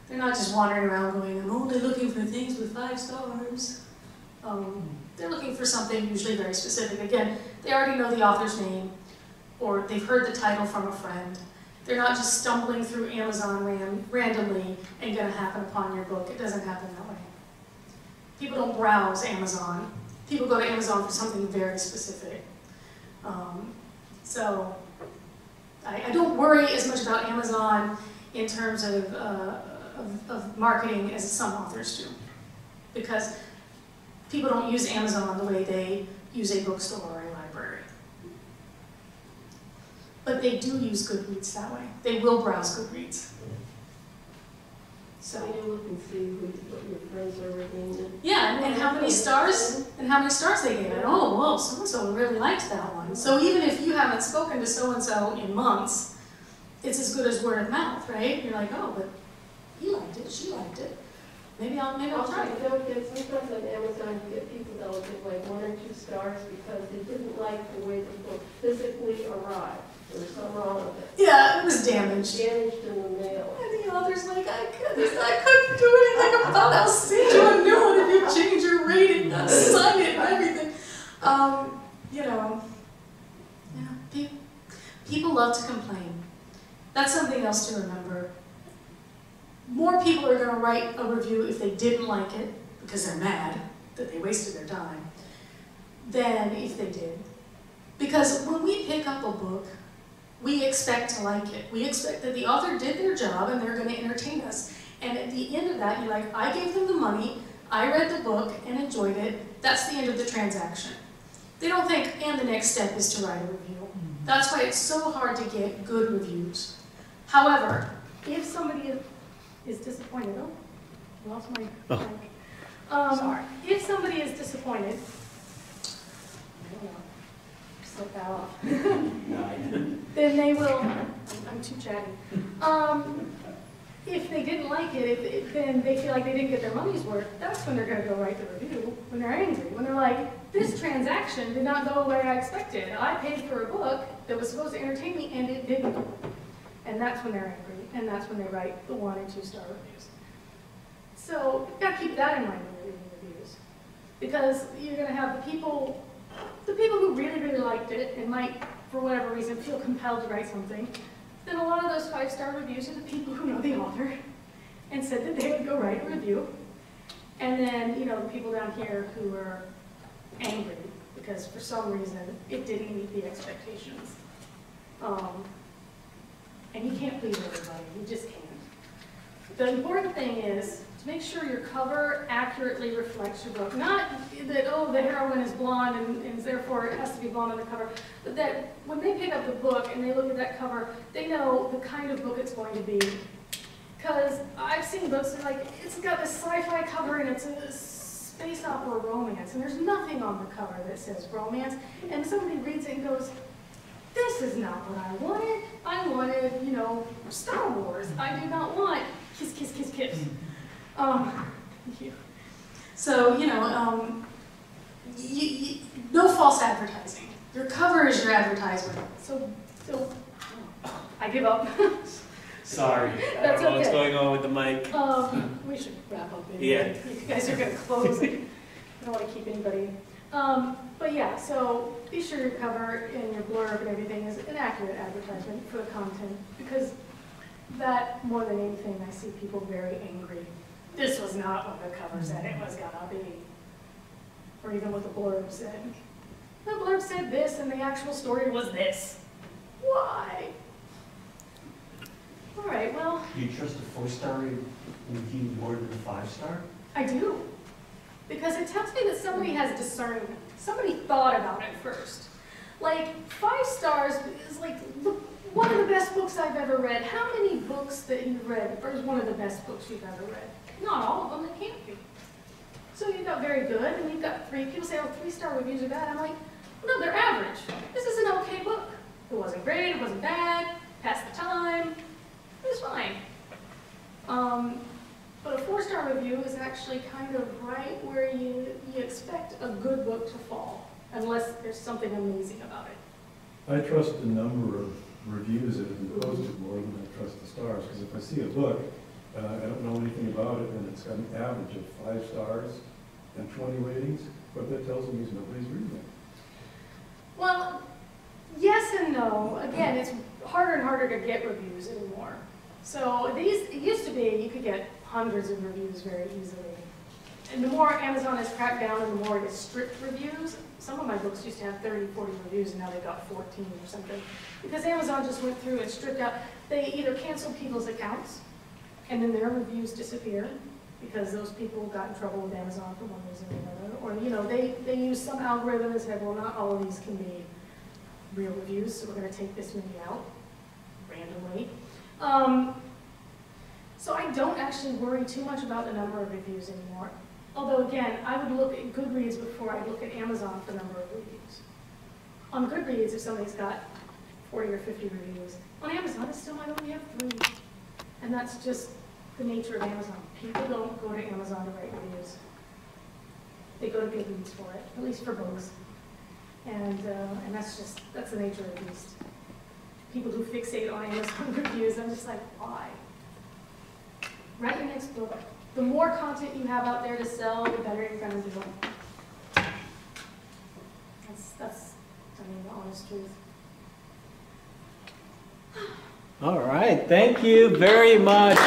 They're not just wandering around going, I'm only looking for things with 5 stars. They're looking for something usually very specific. Again, they already know the author's name, or they've heard the title from a friend. They're not just stumbling through Amazon randomly and going to happen upon your book. It doesn't happen that way. People don't browse Amazon. People go to Amazon for something very specific. So I don't worry as much about Amazon in terms of marketing as some authors do, because people don't use Amazon the way they use a bookstore or a library. But they do use Goodreads that way. They will browse Goodreads. So you look and see what your friends are reading. Yeah, and how many stars they gave it. Oh, well, so-and-so really liked that one. So even if you haven't spoken to so-and-so in months, it's as good as word of mouth, right? You're like, oh, but he liked it, she liked it. Maybe I'll try it. You don't get, sometimes on Amazon you get people that will give like 1 or 2 stars because they didn't like the way the book physically arrived. There was something wrong with it. Yeah, it was damaged. Damaged in the mail. And the author's like, I couldn't do anything about it. I'll send you a new one if you change your rating, I'll sign it and everything. You know, yeah, people love to complain. That's something else to remember. More people are going to write a review if they didn't like it, because they're mad that they wasted their time, than if they did. Because when we pick up a book, we expect to like it. We expect that the author did their job and they're going to entertain us. And at the end of that, you're like, I gave them the money, I read the book and enjoyed it. That's the end of the transaction. They don't think, and the next step is to write a review. That's why it's so hard to get good reviews. However, if somebody is disappointed, oh, lost my mic. Sorry. If somebody is disappointed, I don't know. Slip that off. No, I didn't. Then they will, I'm too chatty. If they didn't like it, then they feel like they didn't get their money's worth, that's when they're going to go write the review, when they're angry. When they're like, this transaction did not go the way I expected. I paid for a book that was supposed to entertain me, and it didn't. And that's when they're angry, and that's when they write the 1 and 2 star reviews. So you've got to keep that in mind when you're reading reviews. Because you're going to have the people who really, really liked it and might, for whatever reason, feel compelled to write something. Then a lot of those 5-star reviews are the people who know the author and said that they would go write a review. And then, you know, the people down here who are angry because for some reason it didn't meet the expectations. And you can't please everybody, you just can't. The important thing is to make sure your cover accurately reflects your book. Not that, oh, the heroine is blonde and therefore it has to be blonde on the cover, but that when they pick up the book and they look at that cover, they know the kind of book it's going to be. Because I've seen books that, like, it's got this sci-fi cover and it's a space opera romance, and there's nothing on the cover that says romance, and somebody reads it and goes, this is not what I wanted. I wanted, you know, Star Wars. I do not want kiss, kiss, kiss, kiss. Yeah. So, you know, no false advertising. Your cover is your advertisement. So I give up. Sorry, I That's don't know what's okay. going on with the mic. We should wrap up anyway. Yeah. You guys are going to close it. I don't want to keep anybody. But yeah, so be sure your cover and your blurb and everything is an accurate advertisement for the content, because that, more than anything, I see people very angry. This was not what the cover said it was gonna be. Or even what the blurb said. The blurb said this and the actual story was this. Why? All right, well, Do you trust a 4-star review more than a 5-star? I do. Because it tells me that somebody has discernment. Somebody thought about it first. Like, 5 stars is like, look, one of the best books I've ever read. How many books that you've read is one of the best books you've ever read? Not all of them, it can't be. So you've got very good, and you've got 3. People say, oh, 3-star reviews are bad. I'm like, no, they're average. This is an okay book. It wasn't great, it wasn't bad, passed the time, it was fine. But a 4-star review is actually kind of right where you expect a good book to fall, unless there's something amazing about it. I trust the number of reviews that have been posted more than I trust the stars, because if I see a book and I don't know anything about it and it's got an average of 5 stars and 20 ratings, what that tells me is nobody's reading it. Well, yes and no. Again, it's harder and harder to get reviews anymore. So it used to be you could get hundreds of reviews very easily. And the more Amazon has cracked down and the more it has strict reviews, some of my books used to have 30, 40 reviews and now they've got 14 or something. Because Amazon just went through and stripped out, they either canceled people's accounts and then their reviews disappeared because those people got in trouble with Amazon for one reason or another. Or, you know, they used some algorithm and said, well, not all of these can be real reviews, so we're going to take this many out randomly. So I don't actually worry too much about the number of reviews anymore. Although again, I would look at Goodreads before I look at Amazon for number of reviews. On Goodreads, if somebody's got 40 or 50 reviews, on Amazon it still might only have 3. And that's just the nature of Amazon. People don't go to Amazon to write reviews. They go to Goodreads for it, at least for books. And that's the nature of the beast. People who fixate on Amazon reviews, I'm just like, why? Write your next book. The more content you have out there to sell, the better you're going to do it. That's the honest truth. All right, thank you very much.